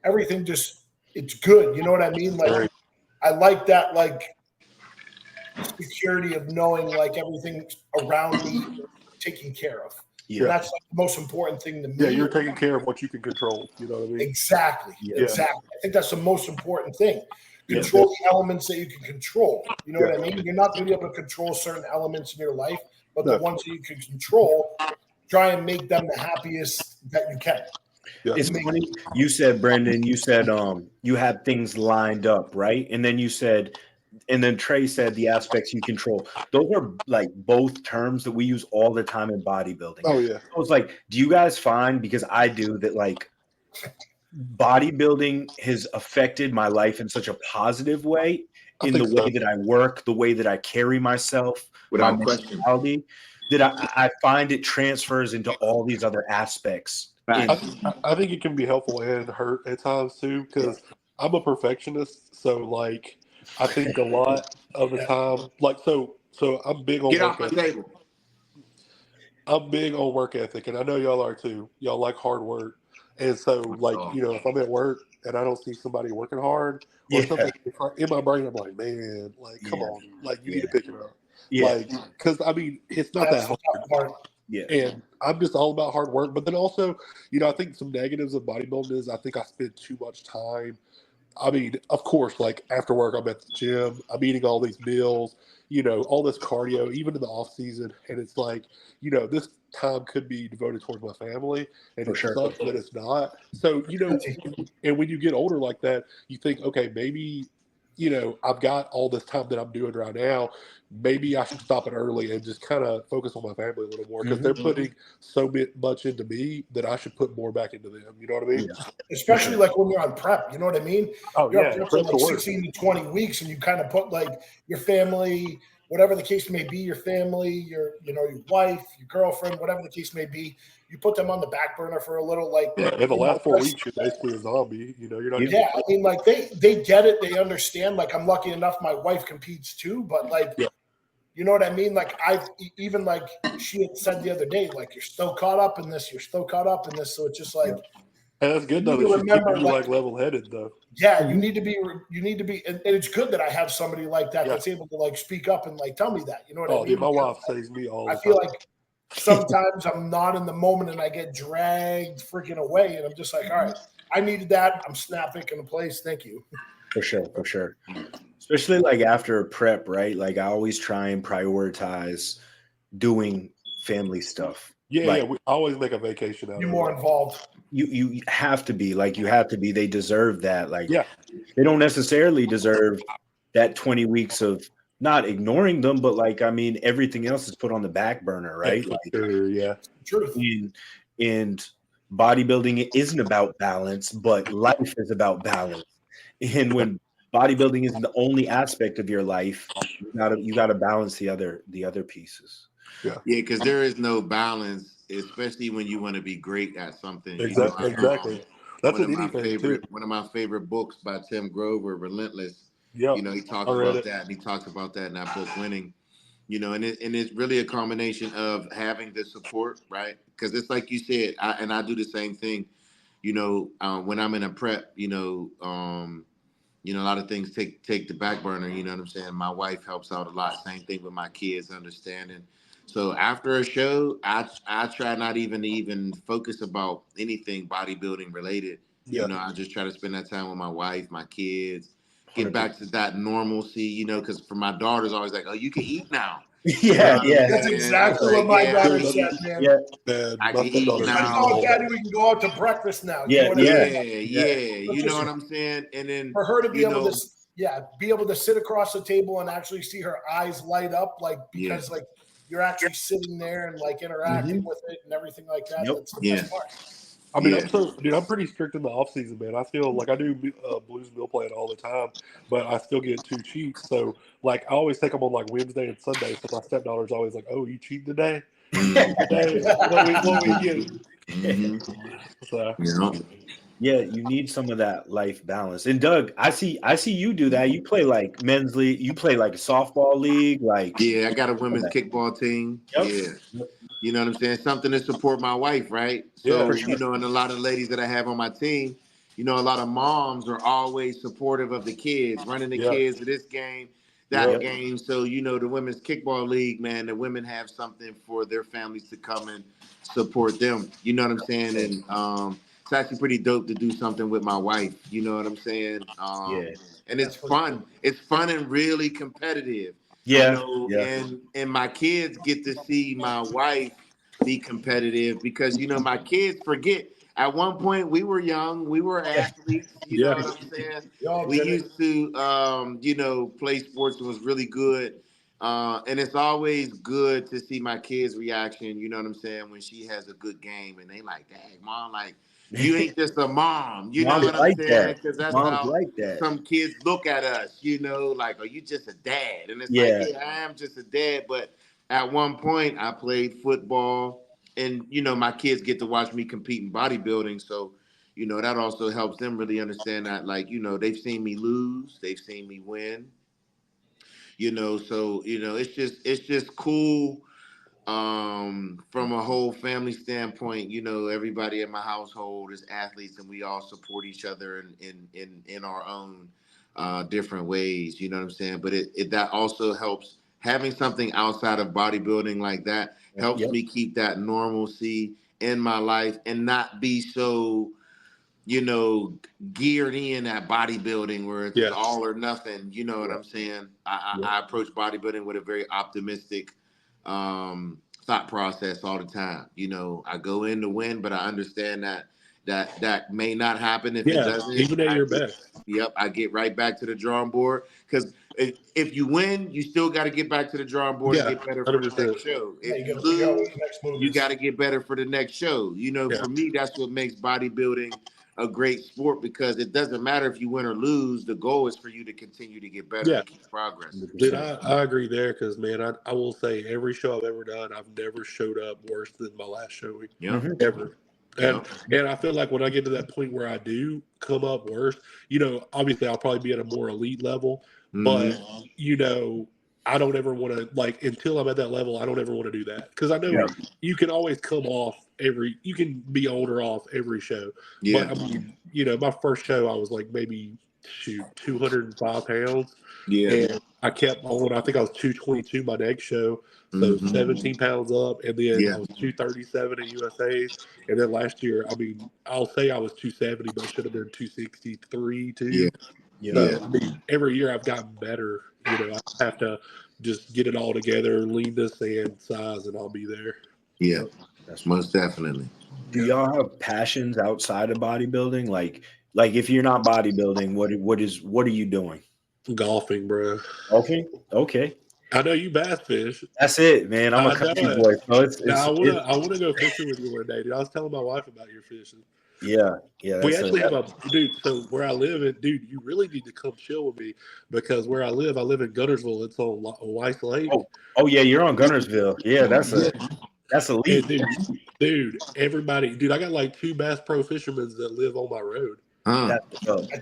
everything just, it's good. You know what I mean? Like, I like that, like, security of knowing like everything around me taken care of. Yeah. And that's like the most important thing to me. Yeah, you're taking care of what you can control. You know what I mean? Exactly. Exactly. I think that's the most important thing. Control the elements that you can control. You know what I mean? You're not going to be able to control certain elements in your life, but the ones that you can control, try and make them the happiest that you can. Yeah. It's funny. You said, Brendan, you said you had things lined up, right? And then Trey said the aspects you control. Those are like both terms that we use all the time in bodybuilding. Oh yeah. So it's like, do you guys find, because I do, that like bodybuilding has affected my life in such a positive way, in the way that I work, the way that I carry myself, my mentality, that I find it transfers into all these other aspects. I think it can be helpful and hurt at times too, because I'm a perfectionist. So like, I think a lot of the time, like, so I'm big on work ethic. I'm big on work ethic, and I know y'all are too. Y'all like hard work. And so, like, you know, if I'm at work and I don't see somebody working hard or something in my brain, I'm like, man, like, come on, like, you need to pick it up. Like, because, I mean, it's not that hard. And I'm just all about hard work. But then also, you know, I think some negatives of bodybuilding is I think I spend too much time. I mean, of course, like after work, I'm at the gym, I'm eating all these meals, you know, all this cardio, even in the off season. And it's like, you know, this time could be devoted towards my family, and it sucks that it's not. So, you know, and when you get older like that, you think, okay, maybe, you know, I've got all this time that I'm doing right now. Maybe I should stop it early and just kind of focus on my family a little more, because they're putting so much into me that I should put more back into them. You know what I mean? Especially like when you're on prep. You know what I mean? Oh, you're on prep for like 16 to 20 weeks, and you kind of put like your family, whatever the case may be, your family, your wife, your girlfriend, whatever the case may be, you put them on the back burner for a little, like, in the last 4 weeks, you're basically a zombie. You know, you're not. Yeah, I mean, like they get it, they understand. Like, I'm lucky enough, my wife competes too, but like, you know what I mean? Like, I've even, like, she had said the other day, like, you're still caught up in this, so it's just like. And that's good though. That remember, you like level-headed though. Yeah, you need to be, and it's good that I have somebody like that that's able to like speak up and like tell me that. You know what I mean? My wife says me all. I feel like sometimes I'm not in the moment and I get dragged freaking away. And I'm just like, all right, I needed that. I'm snapping into place. Thank you. For sure. Especially like after prep, right? Like I always try and prioritize doing family stuff. Yeah, we always make a vacation out You're of more it. involved. You have to be like, you have to be. They deserve that. Like, Yeah. they don't necessarily deserve that 20 weeks of not ignoring them, but like, I mean, everything else is put on the back burner, right? For Like, sure, yeah. Truth. and bodybuilding, it isn't about balance, but life is about balance. And when bodybuilding isn't the only aspect of your life, you gotta balance the other pieces. Yeah, because there is no balance, especially when you want to be great at something. Exactly. That's one of in my anything too. one of my favorite books by Tim Grover, Relentless. Yeah, he talks about that, and he talks about that in that book, Winning. And it's really a combination of having the support, right? Because it's like you said, I do the same thing. When I'm in a prep, a lot of things take the back burner. You know what I'm saying? My wife helps out a lot. Same thing with my kids, understanding. So after a show, I try not even focus about anything bodybuilding related. Yeah. I just try to spend that time with my wife, my kids, get back to that normalcy. Because for my daughter's always like, "Oh, you can eat now." Yeah. That's exactly what my daughter said, man. Yeah. I can eat now. Oh, Daddy, we can go out to breakfast now. Yeah. You know what I'm saying? And then for her to be able to sit across the table and actually see her eyes light up, like, because like you're actually sitting there and like interacting with it and everything like that. Yep. That's the best part. I mean, I'm pretty strict in the off season, man. I feel like I do blues meal plan all the time, but I still get 2 cheats. So, like, I always take them on like Wednesday and Sunday. So my stepdaughter's always like, "Oh, you cheating today? What we get?" So, Yeah, you need some of that life balance. And Doug, I see you do that. You play like men's league. You play like a softball league. Like, I got a women's kickball team. Yep. Yeah. You know what I'm saying? Something to support my wife, right? So, and a lot of ladies that I have on my team, a lot of moms are always supportive of the kids, running the kids to this game, that game. So, the women's kickball league, man, the women have something for their families to come and support them. You know what I'm saying? And it's actually pretty dope to do something with my wife. You know what I'm saying? And it's fun. It's fun and really competitive. Yeah. And my kids get to see my wife be competitive because my kids forget. At one point, we were young, we were athletes. You know what I'm saying? We used to, play sports and was really good. And it's always good to see my kids' reaction. You know what I'm saying? When she has a good game, and they like, "Dang, mom, like." You ain't just a mom, you know what I'm saying? Because that's how some kids look at us, like, are you just a dad? And it's like, yeah, I am just a dad. But at one point, I played football, and, my kids get to watch me compete in bodybuilding. So, that also helps them really understand that, like, they've seen me lose, they've seen me win, so, it's just cool. From a whole family standpoint, everybody in my household is athletes, and we all support each other in our own different ways. You know what I'm saying? But it that also helps, having something outside of bodybuilding like that helps me keep that normalcy in my life and not be so geared in at bodybuilding where it's all or nothing. You know what I'm saying? I approach bodybuilding with a very optimistic thought process all the time. I go in to win, but I understand that may not happen if it doesn't. Even at your best. Yep, I get right back to the drawing board because if you win, you still got to get back to the drawing board and get better for the next show. If you lose, you got to get better for the next show. For me, that's what makes bodybuilding a great sport, because it doesn't matter if you win or lose. The goal is for you to continue to get better and keep progress. Dude, I agree there, because, man, I will say every show I've ever done, I've never showed up worse than my last showing. Ever. And I feel like when I get to that point where I do come up worse, obviously I'll probably be at a more elite level, but, I don't ever want to, like, until I'm at that level, I don't ever want to do that. Because I know you can always come off you can be on or off every show. But, I mean, my first show, I was like maybe 205 pounds. Yeah. And I kept on. I think I was 222 my next show. So 17 pounds up. And then I was 237 at USA. And then last year, I mean, I'll say I was 270, but I should have been 263 too. So, I mean, every year I've gotten better. You know, I have to just get it all together, leanness and size, and I'll be there. Yeah, that's most definitely. Do y'all have passions outside of bodybuilding? Like if you're not bodybuilding, what are you doing? Golfing, bro. Okay. I know you bass fish. That's it, man. I'm a country boy. So I want to go fishing with you one day, dude. I was telling my wife about your fishing. Yeah. We actually have a dude. So where I live, dude, you really need to come chill with me because where I live in Guntersville. It's on Weiss Lake. Oh yeah, you're on Guntersville. Yeah, that's elite. Dude, everybody, dude, I got like 2 Bass Pro fishermen that live on my road. I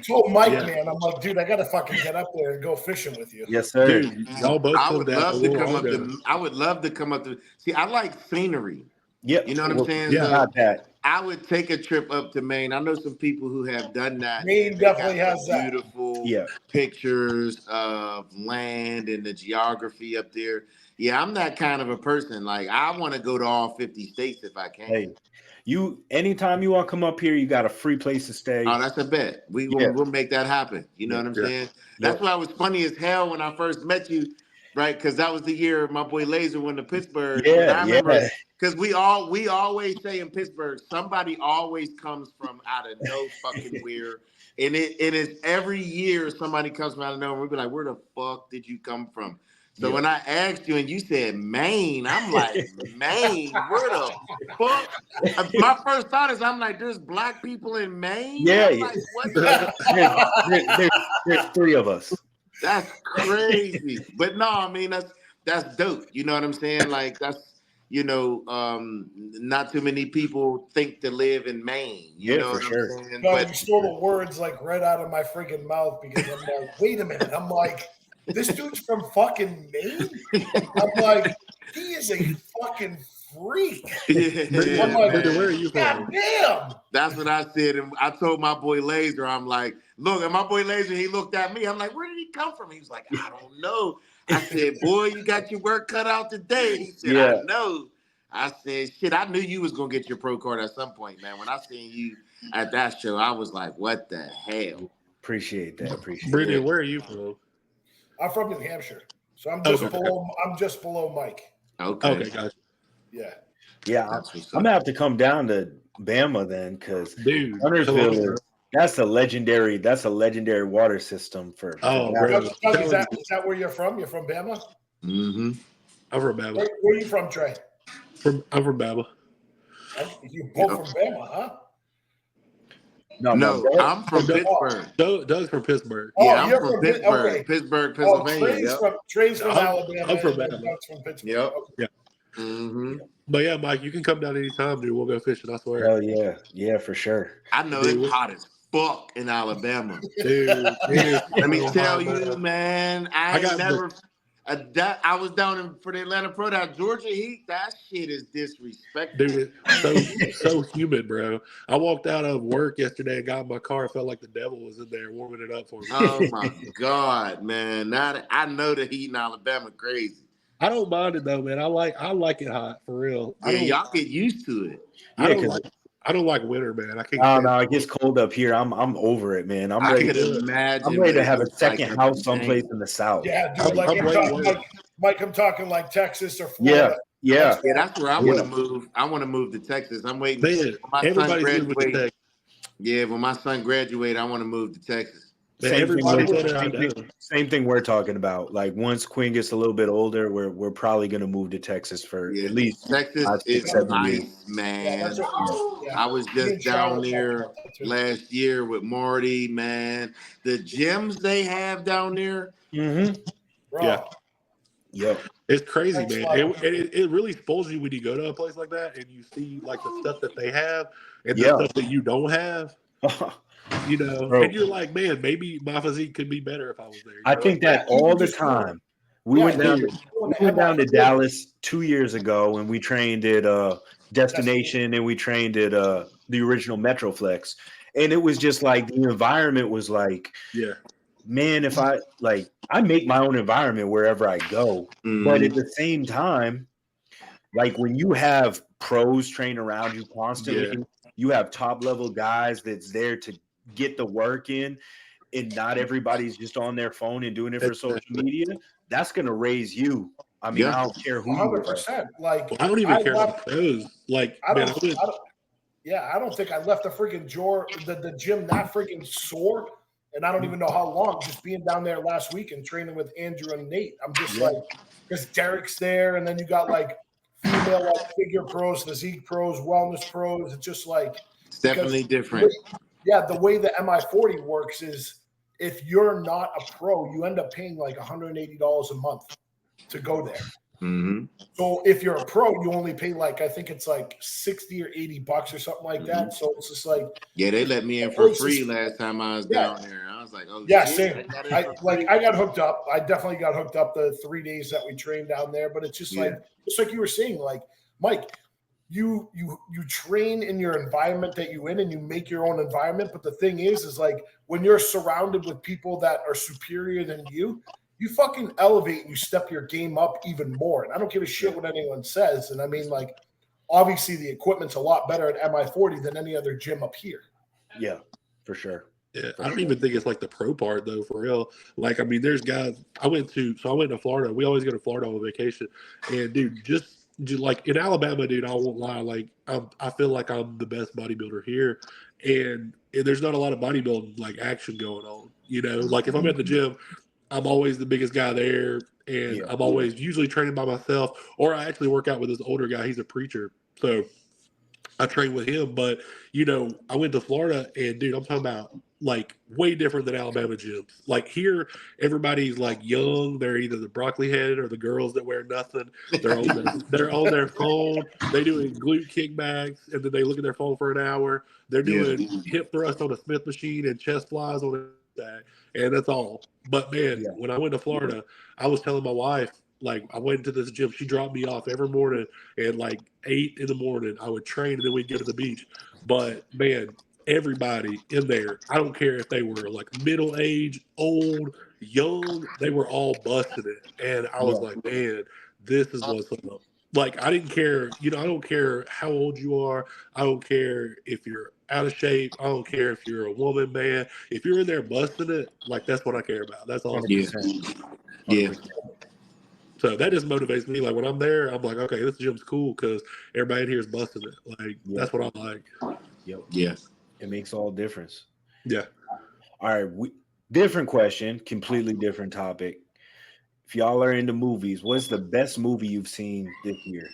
told Mike, man, I'm like, dude, I gotta fucking get up there and go fishing with you. Yes, sir. Dude, y'all both I would love to come up to. See, I like scenery. Yeah, you know what I'm saying. Yeah, so that. I would take a trip up to Maine. I know some people who have done that. Maine definitely has that. Beautiful pictures of land and the geography up there. Yeah, I'm that kind of a person. Like, I want to go to all 50 states if I can. Hey, anytime you want to come up here, you got a free place to stay. Oh, that's a bet. We'll make that happen. You know what I'm saying? That's why it was funny as hell when I first met you, right? Because that was the year my boy Laser went to Pittsburgh. I remember because we always say in Pittsburgh, somebody always comes from out of no fucking where. And it's every year somebody comes from out of nowhere. We'll be like, where the fuck did you come from? So when I asked you and you said Maine, I'm like, Maine, where the fuck? My first thought is, I'm like, there's black people in Maine? Yeah. Like, what there's 3 of us. That's crazy. But no, I mean, that's dope. You know what I'm saying? Like, that's, not too many people think to live in Maine. You know what I'm saying? But you stole the words like right out of my freaking mouth because I'm like, wait a minute. I'm like, this dude's from fucking Maine? I'm like, he is a fucking freak. I'm like, where are you from? God damn. That's what I said. And I told my boy Laser, I'm like, look, and my boy Laser, he looked at me. I'm like, where did he come from? He was like, I don't know. I said, boy, you got your work cut out today. He said, I know. I said, shit, I knew you was going to get your pro card at some point, man. When I seen you at that show, I was like, what the hell? Appreciate that. Brendan, where are you from? I'm from New Hampshire. So I'm just below Mike. Okay, gotcha. Yeah, I'm gonna have to come down to Bama then, because dude, Huntersville that's a legendary water system for. Bro. Is that where you're from? You're from Bama? Mm-hmm. I'm from Bama. Where are you from, Trey? I'm from Bama. You both from Bama, huh? No, I'm from Pittsburgh. Doug's from Pittsburgh. I'm from Pittsburgh. Okay. Pittsburgh, Pennsylvania. Trey's from Alabama. I'm from Bama. Doug's from Pittsburgh. Yep. Okay. Yeah. Mm-hmm. But yeah, Mike, you can come down anytime, dude. We'll go fishing. I swear. Hell yeah, yeah, for sure. I know it's hot as fuck in Alabama, dude. Let me tell you, man. I was down for the Atlanta Pro, that Georgia Heat. That shit is disrespectful, dude. It's so humid, bro. I walked out of work yesterday and got in my car. I felt like the devil was in there warming it up for me. Oh my god, man! Now I know the Heat in Alabama crazy. I don't mind it though, man. I like it hot for real. Yeah, y'all get used to it. I don't like winter, man. I can't. Oh no, it gets cold up here. I'm over it, man. I'm ready to have a second house someplace in the south. Yeah, dude, Mike, I'm talking like Texas or Florida. Yeah, that's where I want to move. I want to move to Texas. I'm waiting. Man, my son graduate. Yeah, when my son graduate, I want to move to Texas. Same thing we're talking about. Like once Quinn gets a little bit older, we're probably gonna move to Texas for at least Texas is nice, man. I was just down there last year with Marty, man. The gyms they have down there. Mm-hmm. Yeah. It's crazy, man. It really spoils you when you go to a place like that and you see like the stuff that they have and the stuff that you don't have. And you're like, man, maybe my physique could be better if I was there. I think that all the time. We went down to Dallas 2 years ago and we trained at Destination and we trained at the original MetroFlex. And it was just like the environment was like, Yeah. man, if I make my own environment wherever I go. But at the same time, like when you have pros train around you constantly, you have top level guys that's there to get the work in, and not everybody's just on their phone and doing it for social media. That's going to raise you. I mean, I don't care who you are. 100%. Like, I don't even care about pros. Like, I don't think I left the freaking the gym that freaking sore. And I don't even know how long, just being down there last week and training with Andrew and Nate. I'm just like, because Derek's there, and then you got like female like figure pros, physique pros, wellness pros. It's just like it's definitely different. The way the MI40 works is if you're not a pro, you end up paying like $180 a month to go there. Mm-hmm. So if you're a pro, you only pay like, I think it's like $60 or $80 or something like that. So it's just like, they let me in for free last time I was down there. I was like, oh yeah, shit, same. I got hooked up. I definitely got hooked up the 3 days that we trained down there. But it's just like you were saying, like Mike, you train in your environment that you in, and you make your own environment. But the thing is like when you're surrounded with people that are superior than you fucking elevate and you step your game up even more. And I don't give a shit what anyone says. And I mean, like, obviously the equipment's a lot better at MI40 than any other gym up here. Yeah, for sure. Yeah, I don't even think it's like the pro part though, for real. Like, I mean, there's guys I went to Florida. We always go to Florida on vacation. And dude, just like in Alabama, dude, I won't lie. Like, I feel like I'm the best bodybuilder here. And there's not a lot of bodybuilding like action going on. You know, like if I'm at the gym, I'm always the biggest guy there, and I'm always usually training by myself, or I actually work out with this older guy. He's a preacher, so I train with him. But, you know, I went to Florida, and, dude, I'm talking about, like, way different than Alabama gyms. Like, here, everybody's, like, young. They're either the broccoli-headed or the girls that wear nothing. They're on their phone. They're doing glute kickbacks, and then they look at their phone for an hour. They're doing hip thrust on a Smith machine and chest flies on a that, and that's all. But man, when I went to Florida, I was telling my wife, like, I went into this gym. She dropped me off every morning at like 8 in the morning. I would train, and then we'd go to the beach. But man, everybody in there, I don't care if they were like middle age, old, young, they were all busting it. And I was like, man, this is what's up. Like, I didn't care, you know, I don't care how old you are. I don't care if you're out of shape. I don't care if you're a woman, man. If you're in there busting it, like, that's what I care about. That's all. 100%. Yeah. So that just motivates me. Like, when I'm there, I'm like, okay, this gym's cool because everybody in here is busting it. Like, that's what I like. Yeah. It makes all the difference. Yeah. All right. Different question, completely different topic. If y'all are into movies, what's the best movie you've seen this year?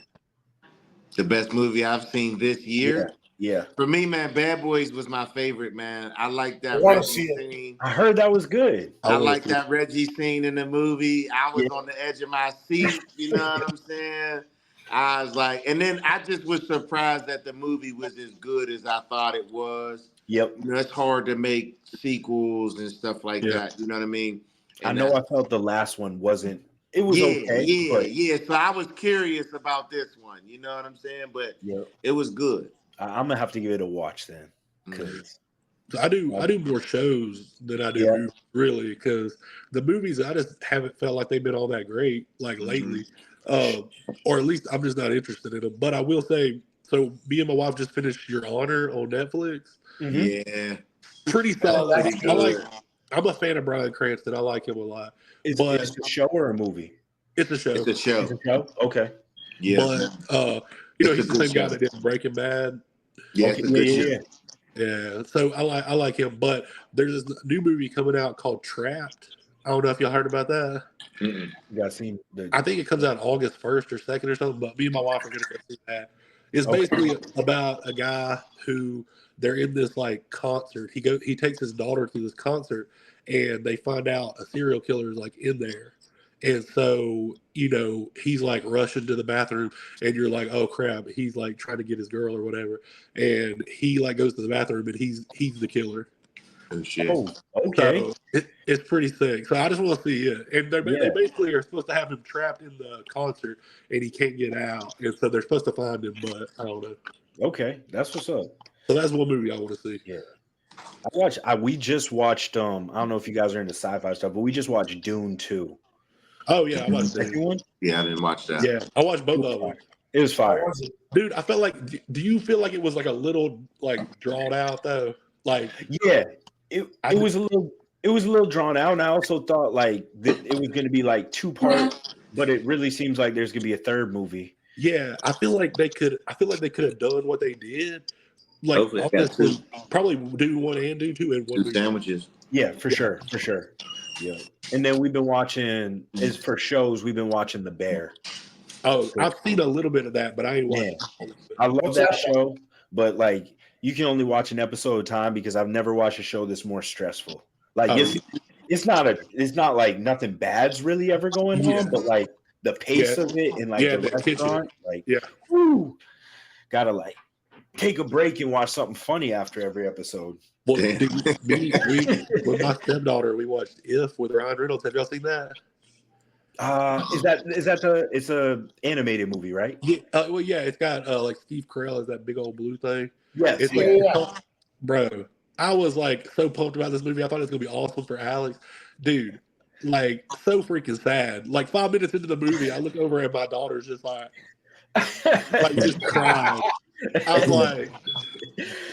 The best movie I've seen this year? Yeah. For me, man, Bad Boys was my favorite, man. I like that Reggie scene. I heard that was good. I like that Reggie scene in the movie. I was on the edge of my seat. You know what I'm saying? I was like, and then I just was surprised that the movie was as good as I thought it was. Yep. You know, it's hard to make sequels and stuff like that. You know what I mean? And I know I felt the last one wasn't. It was okay. Yeah. So I was curious about this one. You know what I'm saying? But it was good. I'm gonna have to give it a watch then. So I do more shows than I do movies, really, because the movies I just haven't felt like they've been all that great like lately, or at least I'm just not interested in them. But I will say, so me and my wife just finished Your Honor on Netflix. Yeah, pretty solid. I'm a fan of Bryan Cranston. I like him a lot. Is it a show or a movie? It's a show. It's a show. Okay. Yeah. But you know, he's the same guy that did Breaking Bad. Yeah, it's a good show. Yeah. So I like him. But there's this new movie coming out called Trapped. I don't know if y'all heard about that. You guys seen I think it comes out August 1st or 2nd or something. But me and my wife are gonna go see that. It's basically about a guy who they're in this like concert. He takes his daughter to this concert, and they find out a serial killer is like in there. And so, you know, he's like rushing to the bathroom, and you're like, oh crap, he's like trying to get his girl or whatever. And he like goes to the bathroom, and he's the killer. Oh shit. Oh, okay. So it's pretty sick. So I just want to see it. And they basically are supposed to have him trapped in the concert, and he can't get out. And so they're supposed to find him, but I don't know. Okay, that's what's up. So that's one movie I want to see. Yeah. We just watched. I don't know if you guys are into sci-fi stuff, but we just watched Dune 2. Oh yeah, I watched Second it. one. Yeah, I didn't watch that. Yeah, I watched both of them. It was How fire. was it? Dude, I felt like. Do you feel like it was like a little like drawn out though? Like, Yeah, it was a little drawn out, and I also thought like it was going to be like 2-part, but it really seems like there's going to be a third movie. yeah, I feel like they could. I feel like they could have done what they did. Like, Hopefully it's got honestly, probably do 1 and do 2 in one Two movie. sandwiches. Yeah, for sure. Yeah, and then we've been watching. As for shows, we've been watching The Bear. Oh, I've seen a little bit of that, but I ain't watched. Yeah. I love What's that that? show, but like you can only watch an episode at a time because I've never watched a show that's more stressful. Like Oh. it's not like nothing bad's really ever going Yeah. on, but like the pace of it and like Yeah, the the kitchen. restaurant, like Yeah. whoo, gotta like take a break and watch something funny after every episode. Well, Damn. dude, we with my stepdaughter, we watched If with Ryan Reynolds. Have y'all seen that? It's a animated movie, right? Yeah. Well, yeah, it's got like Steve Carell as that big old blue thing. Yes. It's like, bro, I was like so pumped about this movie. I thought it was gonna be awesome for Alex, dude. Like so freaking sad. Like 5 minutes into the movie, I look over at my daughter's just like just crying. I was like,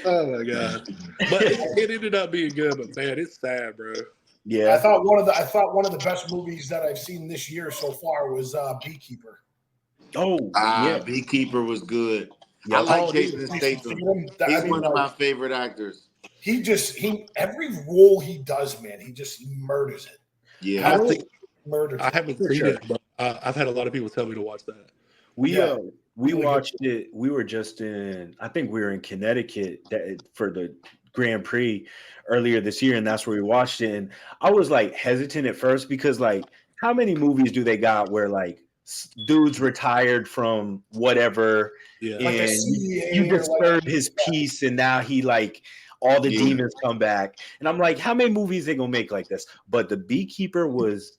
oh my god! But it ended up being good. But man, it's sad, bro. Yeah. I thought one of the best movies that I've seen this year so far was Beekeeper. Oh, yeah. Beekeeper was good. Yeah. I like Oh, Jason dude. Statham. I He's mean, one of my like, favorite actors. every role he does, man, he just murders it. Yeah. I think Murders. I haven't For seen sure. it, but I've had a lot of people tell me to watch that. We Yeah. we watched it. We were just I think we were in Connecticut for the Grand Prix earlier this year, and that's where we watched it. And I was like hesitant at first because like, how many movies do they got where like dude's retired from whatever, Yeah. Like a and CEA you or like- disturbed his peace, and now he like all the Yeah. demons come back. And I'm like, how many movies they gonna make like this? But The Beekeeper was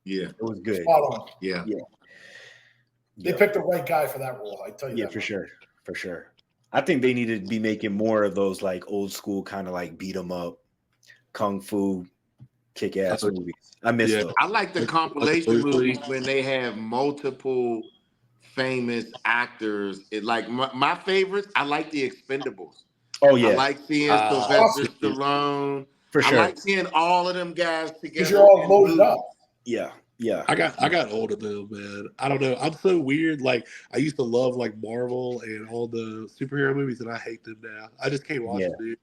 Yeah. it was good. Spot on. Yeah. They picked the right guy for that role. I tell you. Yeah, that for much. sure. I think they need to be making more of those like old school kind of like beat 'em up, kung fu, kick ass movies. I miss Yeah. those. I like the compilation movies when they have multiple famous actors. It like my favorites. I like the Expendables. Oh I yeah, like seeing Sylvester awesome. Stallone. for sure. I like seeing all of them guys together. Because you're all in loaded movies. up. yeah. I got old of them, man. I don't know. I'm so weird. Like I used to love like Marvel and all the superhero movies, and I hate them now. I just can't watch them, dude.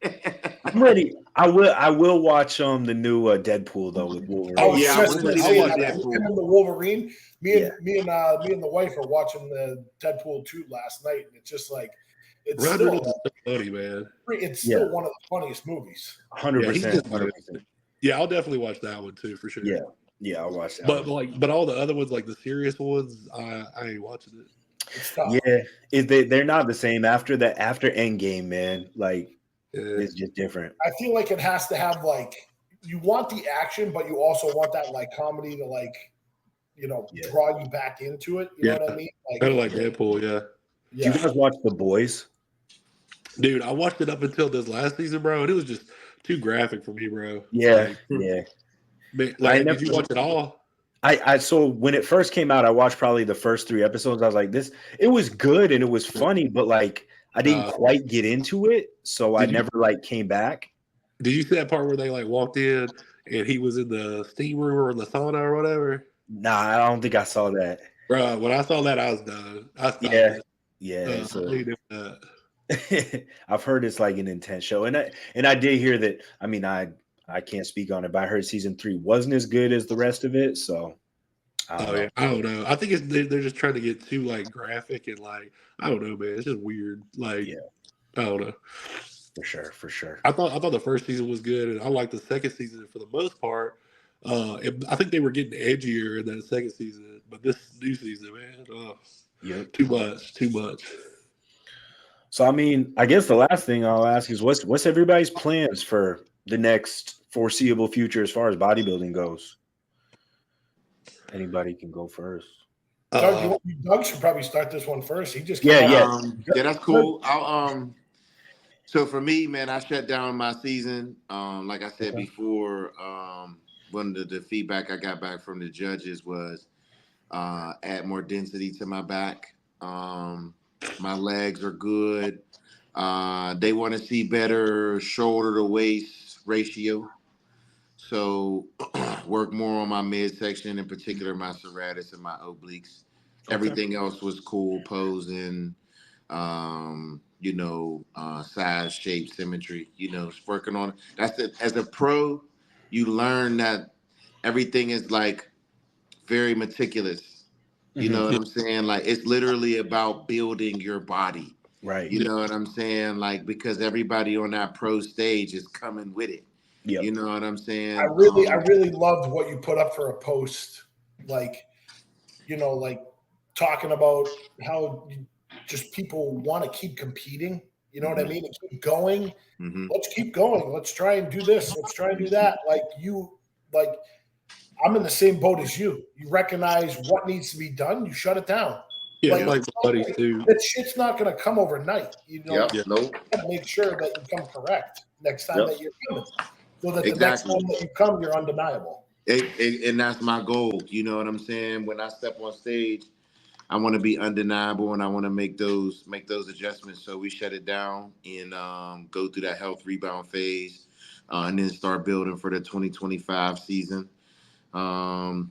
I'm ready. I will watch the new Deadpool though with Wolverine. Oh yeah, I just wanna to see see that that. Deadpool. Him and the Wolverine. Me Yeah. and the wife are watching the Deadpool 2 last night, and it's just like it's Ryan still, Reynolds is so funny, man. it's still one of the funniest movies. 100%. Yeah, 100%. Yeah, I'll definitely watch that one too for sure. Yeah, I'll watch that. But all the other ones, like the serious ones, I ain't watching it. It's tough. Yeah, they're not the same after Endgame, man. Like it's just different. I feel like it has to have like you want the action, but you also want that like comedy to like draw you back into it. You know what I mean? Kind of like Deadpool, yeah. Do you guys watch The Boys? Dude, I watched it up until this last season, bro, and it was just too graphic for me, bro. Yeah. Like, did you watch it all? I so when it first came out, I watched probably the first 3 episodes. I was like, it was good and it was funny, but like I didn't quite get into it, so I never like came back. Did you see that part where they like walked in and he was in the steam room or the sauna or whatever? Nah, I don't think I saw that. Bro, when I saw that, I was done. I stopped Yeah. it. I've heard it's like an intense show, and I did hear that. I mean, I can't speak on it, but I heard season 3 wasn't as good as the rest of it. So, I don't know. I think they're just trying to get too like graphic and like I don't know, man. It's just weird. Like I don't know. For sure. I thought the first season was good, and I liked the second season for the most part. I think they were getting edgier in that second season, but this new season, man, too much. So I mean, I guess the last thing I'll ask is what's everybody's plans for the next foreseeable future as far as bodybuilding goes? Anybody can go first. Doug should probably start this one first. He just yeah, that's cool. So for me, man, I shut down my season. Like I said before, one of the feedback I got back from the judges was add more density to my back. My legs are good. They want to see better shoulder to waist ratio. So work more on my midsection, in particular my serratus and my obliques. Everything else was cool, posing, size, shape, symmetry, working on that's it. As a pro, you learn that everything is like very meticulous. You know what I'm saying? Like it's literally about building your body. Right. You know what I'm saying? Like because everybody on that pro stage is coming with it. Yep. You know what I'm saying? I really loved what you put up for a post, like talking about how just people want to keep competing. You know what I mean? And keep going. Let's keep going. Let's try and do this. Let's try and do that. I'm in the same boat as you. You recognize what needs to be done. You shut it down. Yeah, like buddies too. That shit's not going to come overnight. You nope. gotta make sure that you come correct next time that you're coming, so that the next Exactly. time that you come, you're undeniable. And that's my goal. You know what I'm saying? When I step on stage, I want to be undeniable, and I want to make those adjustments. So we shut it down and go through that health rebound phase, and then start building for the 2025 season. And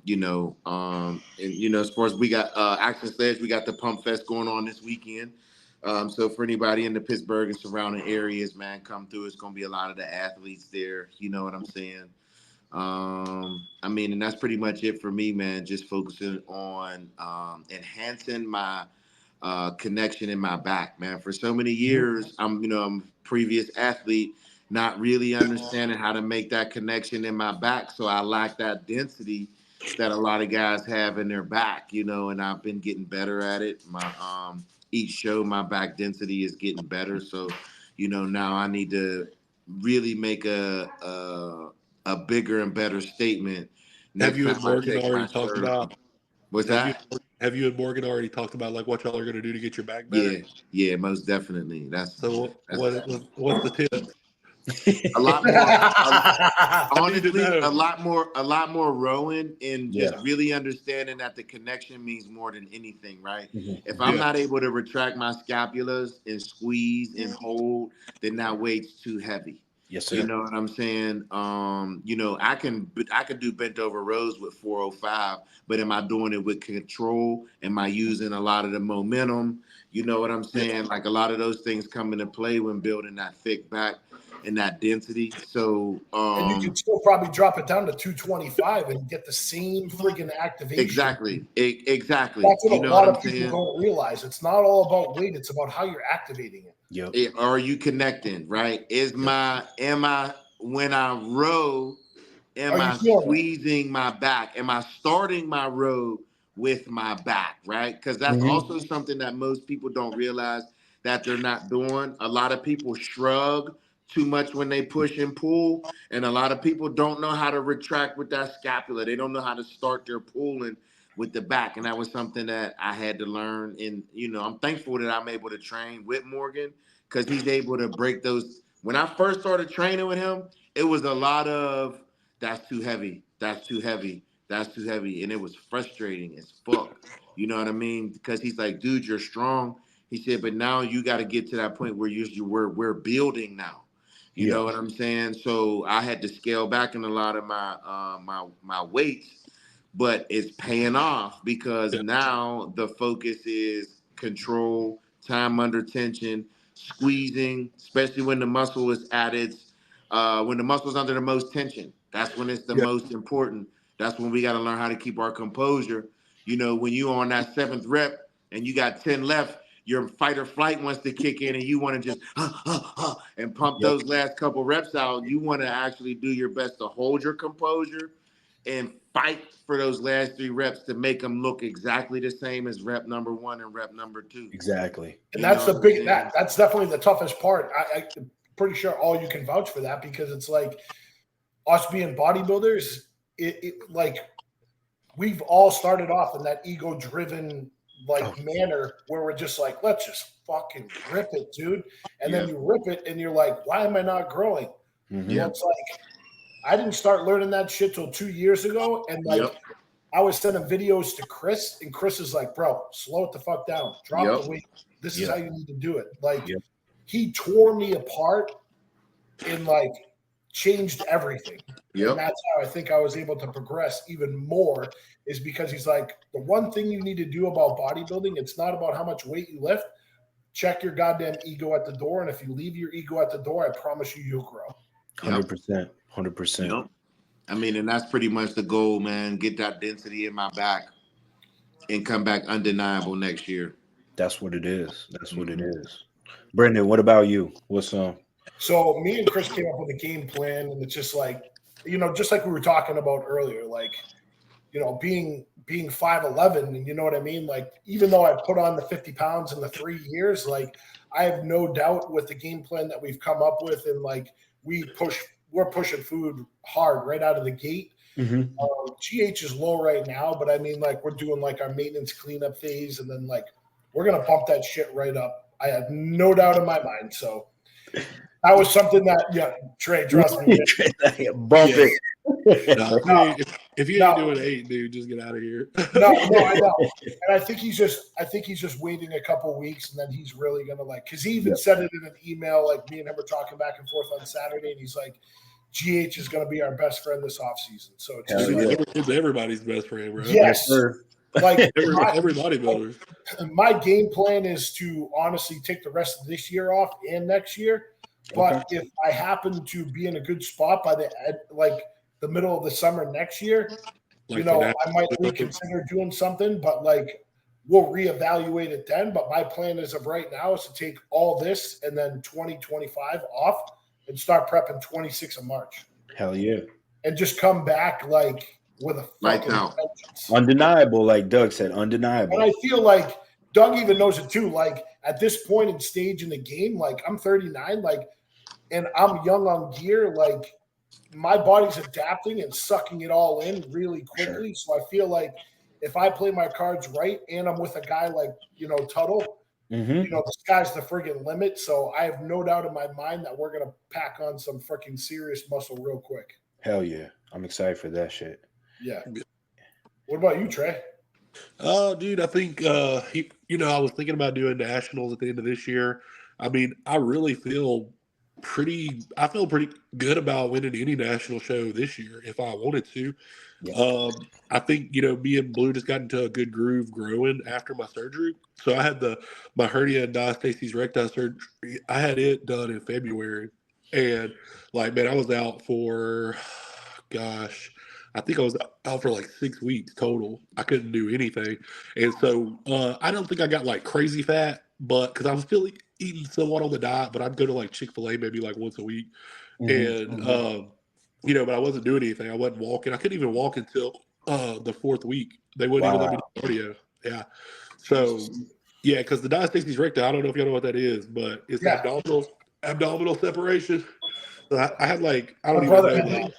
as far as we got Action Sledge, we got the Pump Fest going on this weekend. So for anybody in the Pittsburgh and surrounding areas, man, come through. It's gonna be a lot of the athletes there. You know what I'm saying? And that's pretty much it for me, man. Just focusing on enhancing my connection in my back, man. For so many years, I'm a previous athlete, not really understanding how to make that connection in my back. So I lack that density that a lot of guys have in their back, and I've been getting better at it. My each show, my back density is getting better. So, now I need to really make a bigger and better statement. Have you and Morgan already talked about? What's that? Have you and Morgan already talked about like what y'all are going to do to get your back better? Yeah, most definitely. What's the tip? A lot more, honestly, a lot more rowing and just really understanding that the connection means more than anything, right? If I'm not able to retract my scapulas and squeeze and hold, then that weight's too heavy. Yes, sir. You know what I'm saying? I can do bent over rows with 405, but am I doing it with control? Am I using a lot of the momentum? You know what I'm saying? Like a lot of those things come into play when building that thick back and that density. So and you can still probably drop it down to 225 and get the same freaking activation. Exactly. That's what a lot of people don't realize. It's not all about weight, it's about how you're activating it. Are you connecting, right? When I row, am I squeezing my back? Am I starting my row with my back, right? Because that's also something that most people don't realize that they're not doing. A lot of people shrug too much when they push and pull, and a lot of people don't know how to retract with that scapula. They don't know how to start their pulling with the back, and that was something that I had to learn. And I'm thankful that I'm able to train with Morgan because he's able to break those. When I first started training with him, it was a lot of that's too heavy, that's too heavy, that's too heavy, and it was frustrating as fuck. You know what I mean? Because he's like, dude, you're strong. He said, but now you got to get to that point where we're building now. You know what I'm saying? So I had to scale back in a lot of my weights, but it's paying off because now the focus is control, time under tension, squeezing, especially when the muscle is at its when the muscle's under the most tension. That's when it's the most important. That's when we got to learn how to keep our composure. When you on that 7th rep and you got 10 left, your fight or flight wants to kick in and you want to just and pump those last couple reps out. You want to actually do your best to hold your composure and fight for those last 3 reps to make them look exactly the same as rep number 1 and rep number 2. Exactly. And that's that's definitely the toughest part. I'm pretty sure all you can vouch for that because it's like us being bodybuilders, it like we've all started off in that ego-driven manner where we're just like, let's just fucking rip it, dude. And then you rip it and you're like, why am I not growing? Mm-hmm. Well, it's like, I didn't start learning that shit till 2 years ago. And I was sending videos to Chris, and Chris is like, bro, slow it the fuck down. Drop the weight. This is how you need to do it. Like, he tore me apart and like changed everything. And that's how I think I was able to progress even more, is because he's like, the one thing you need to do about bodybuilding, it's not about how much weight you lift. Check your goddamn ego at the door. And if you leave your ego at the door, I promise you, you'll grow. 100%. 100%. I mean, and that's pretty much the goal, man. Get that density in my back and come back undeniable next year. That's what it is. That's what it is. Brendan, what about you? What's So me and Chris came up with a game plan, and it's just like, just like we were talking about earlier, like, being 5'11", and you know what I mean? Like, even though I put on the 50 pounds in the 3 years, like, I have no doubt with the game plan that we've come up with, and like, we're pushing food hard right out of the gate. GH is low right now, but I mean, like, we're doing like our maintenance cleanup phase, and then like, we're going to bump that shit right up. I have no doubt in my mind. So that was something that, Trey, trust me. Bump it. If you ain't doing 8, dude, just get out of here. No, I know. And I think he's just waiting a couple weeks, and then he's really gonna because he even said it in an email. Like, me and him were talking back and forth on Saturday, and he's like, GH is gonna be our best friend this offseason. So it's everybody's best friend, bro. Yes. Like every bodybuilder. My game plan is to honestly take the rest of this year off and next year. But if I happen to be in a good spot by the middle of the summer next year, I might reconsider doing something, but like, we'll reevaluate it then. But my plan as of right now is to take all this and then 2025 off and start prepping 26 of March. Hell yeah. And just come back like with a fucking vengeance. Undeniable, like Doug said, undeniable. And I feel like Doug even knows it too. Like, at this point in stage in the game, like, I'm 39, like, and I'm young on gear, like, my body's adapting and sucking it all in really quickly. So I feel like if I play my cards right and I'm with a guy like, Tuttle, the sky's the friggin' limit. So I have no doubt in my mind that we're going to pack on some freaking serious muscle real quick. Hell yeah. I'm excited for that shit. Yeah. What about you, Trey? Oh, dude, I think, I was thinking about doing nationals at the end of this year. I mean, I really feel pretty good about winning any national show this year if I wanted to. I think, me and Blue just got into a good groove growing after my surgery. So I had my hernia and diastasis recti surgery. I had it done in February, and like, man, I was out for, I think I was out for like 6 weeks total. I couldn't do anything. And so I don't think I got like crazy fat, but because I was still eating somewhat on the diet, but I'd go to like Chick-fil-A maybe like once a week. And, but I wasn't doing anything. I wasn't walking. I couldn't even walk until the 4th week. They wouldn't even let me do cardio. Yeah. So, yeah, because the diastasis recti, I don't know if y'all know what that is, but it's abdominal separation. So I had like, I don't even know.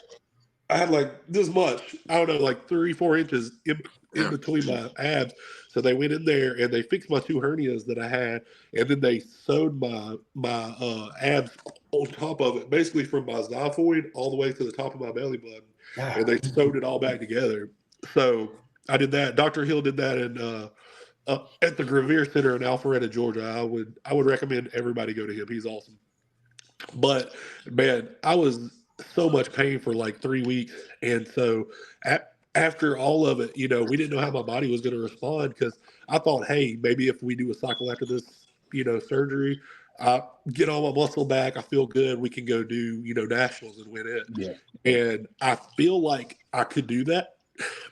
I had like this much, I don't know, like 3-4 inches in between my abs. So they went in there and they fixed my 2 hernias that I had, and then they sewed my abs on top of it, basically from my xiphoid all the way to the top of my belly button, and they sewed it all back together. So I did that. Dr. Hill did that at the Gravier Center in Alpharetta, Georgia. I would recommend everybody go to him. He's awesome. But man, I was so much pain for like 3 weeks, and so after all of it, we didn't know how my body was going to respond, because I thought, hey, maybe if we do a cycle after this surgery, get all my muscle back, I feel good, we can go do nationals and win it. And I feel like I could do that,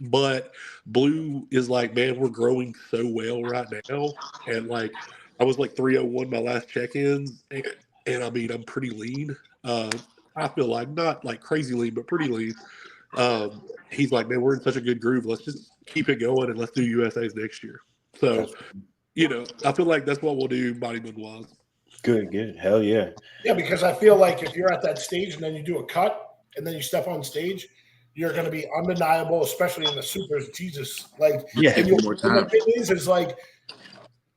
but Blue is like, man, we're growing so well right now, and like, I was like 301 my last check-ins, and I mean, I'm pretty lean. I feel like not like crazy lean, but pretty lean. He's like, man, we're in such a good groove. Let's just keep it going and let's do USAs next year. So, I feel like that's what we'll do bodybuilding wise. Good. Hell yeah. Yeah, because I feel like if you're at that stage and then you do a cut and then you step on stage, you're going to be undeniable, especially in the supers. Jesus, like, Yeah. and One more and the time. thing is like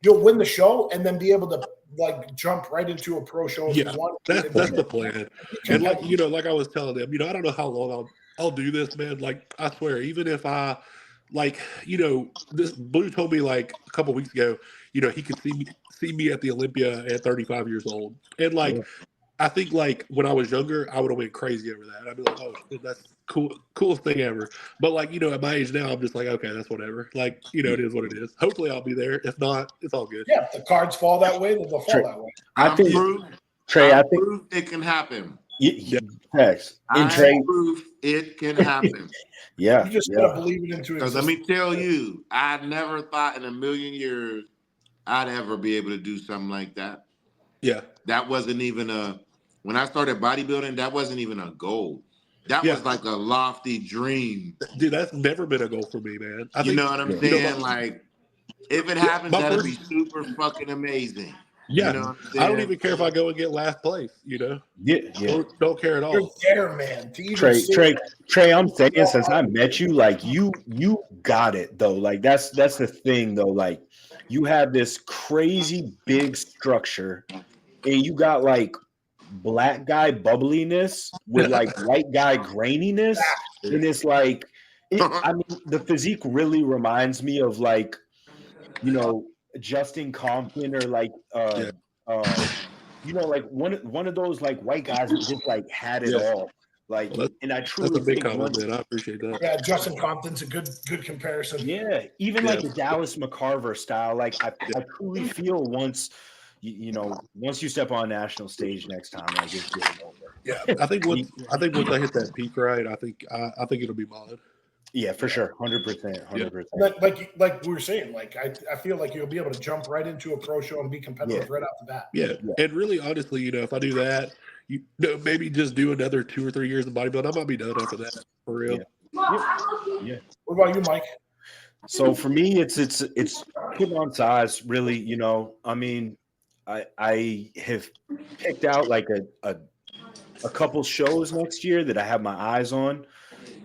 you'll win the show and then be able to like jump right into a pro show if Yeah, you want. that's the plan. And like like I was telling them, I don't know how long I'll do this, man. Like I swear, even if I like, this Blue told me like a couple weeks ago, he could see me at the Olympia at 35 years old, and like. Yeah. I think like when I was younger, I would have went crazy over that. I'd be like, "Oh, shit, that's coolest thing ever." But like at my age now, I'm just like, "Okay, that's whatever." Like it is what it is. Hopefully, I'll be there. If not, it's all good. Yeah, if the cards fall that way, then they'll fall that way. I think Trey, I think proof it can happen. Facts. And Trey, Proof it can happen. yeah, You just gotta believe it into Because existence. let me tell you, I never thought in a million years I'd ever be able to do something like that. Yeah. That wasn't even when I started bodybuilding, that wasn't even a goal. That was like a lofty dream. Dude, that's never been a goal for me, man. You know what I'm saying? Like, if it happens, that'd be super fucking amazing. Yeah. You know what I'm I don't saying? even care if I go and get last place, Yeah. Don't care at all. You're there, man. To even Trey, I'm saying since I met you, like you got it though. Like that's the thing though. Like you have this crazy big structure, and you got like black guy bubbliness with like white guy graininess, and it's like, I mean, the physique really reminds me of like, Justin Compton or like, like one of those like white guys that just like had it all. Like, and I truly that's a big think compliment. I appreciate that. Yeah, Justin Compton's a good comparison. Yeah, even like the Dallas McCarver style. Like I truly feel once you step on a national stage next time, like it's getting over. Yeah, I think once I hit that peak, right, I think it'll be mine. Yeah, for sure, 100%. Like we were saying, like I feel like you'll be able to jump right into a pro show and be competitive right off the bat. Yeah, and really, honestly, if I do that, maybe just do another 2 or 3 years of bodybuilding, I might be done after that, for real. Yeah. What about you, Mike? So for me, it's putting on size. Really, I mean, I have picked out like a couple shows next year that I have my eyes on.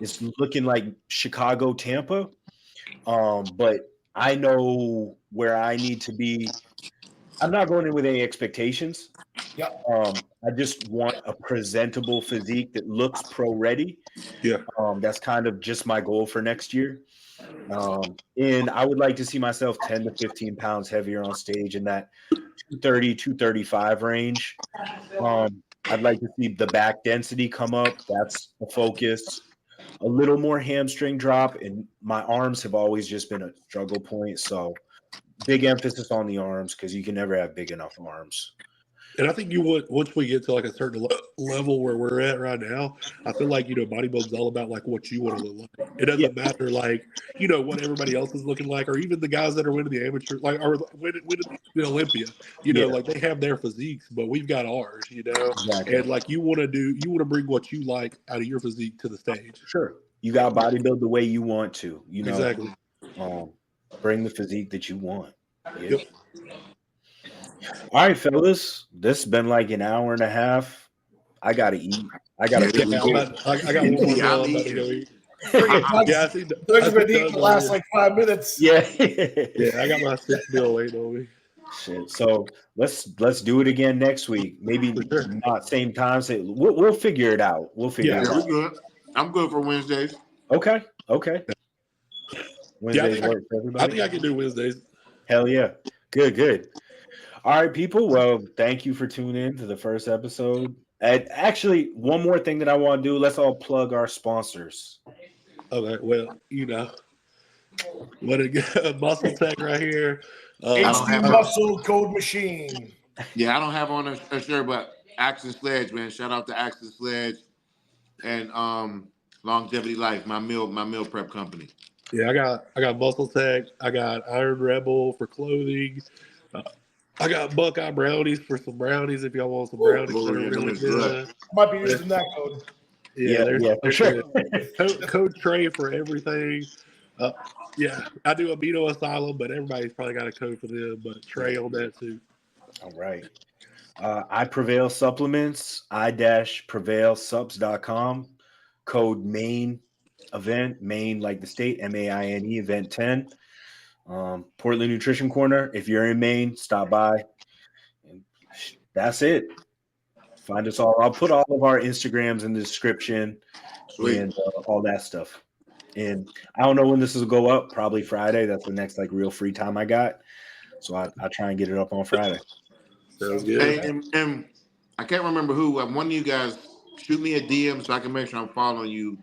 It's looking like Chicago, Tampa, but I know where I need to be. I'm not going in with any expectations. Yeah. I just want a presentable physique that looks pro ready. Yeah. That's kind of just my goal for next year. And I would like to see myself 10 to 15 pounds heavier on stage in that 230, 235 range. I'd like to see the back density come up. That's the focus. A little more hamstring drop, and my arms have always just been a struggle point. So big emphasis on the arms because you can never have big enough arms. And I think you would, once we get to like a certain level where we're at right now, I feel like, bodybuilding's all about like what you want to look like. It doesn't matter like, what everybody else is looking like, or even the guys that are winning the amateur, like, or winning the Olympia, like they have their physiques, but we've got ours, Exactly. and like you want to bring what you like out of your physique to the stage. Sure. You got to bodybuild the way you want to, Exactly. Bring the physique that you want. Yeah. Yep. All right, fellas. This has been like an hour and a half. I gotta eat. I got one more meal I'm about to go eat. I think Doug's been eating the last like 5 minutes. Yeah. Yeah, I got my 6th meal waiting on me. Shit. So let's do it again next week. Maybe not same time. We'll figure it out. We'll figure it out. We're good. I'm good for Wednesdays. Okay. Wednesdays work for everybody. I think I can do Wednesdays. Hell yeah. Good. All right, people. Well, thank you for tuning in to the first episode. And actually, one more thing that I want to do. Let's all plug our sponsors. Okay. Well, what a muscle tech right here. HD Muscle Code Machine. Yeah, I don't have on a shirt, but Action Sledge, man. Shout out to Action Sledge and Longevity Life, my meal prep company. Yeah, I got Muscle Tech. I got Iron Rebel for clothing. I got Buckeye Brownies for some brownies if y'all want some brownies. Really good. Might be using that code. Yeah, for sure. Code Trey for everything. Yeah, I do Amino Asylum, but everybody's probably got a code for them. But Trey on that too. All right. I Prevail Supplements, I-prevailsubs.com, code MAIN event, Maine, like the state, MAINE, event 10. Portland Nutrition Corner. If you're in Maine, stop by. And that's it. Find us all. I'll put all of our Instagrams in the description. Sweet. And all that stuff. And I don't know when this will go up. Probably Friday. That's the next like real free time I got. So I try and get it up on Friday. Sounds good. Hey, and I can't remember who. One of you guys shoot me a DM so I can make sure I'm following you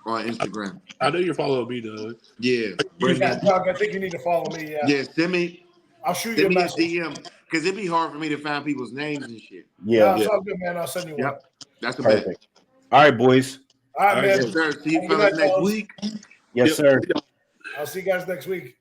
on Instagram. I know you're following me, Doug. Yeah. Yeah, Doug, I think you need to follow me. Yeah, send me I'll shoot you a a message. DM because it'd be hard for me to find people's names and shit. Yeah. It's all good, man. I'll send you one. Yep. That's a bet. Perfect. All right, boys. All right, man. Yes, sir. See you Have a good fellas night, next fellas. week. Yes, sir. I'll see you guys next week.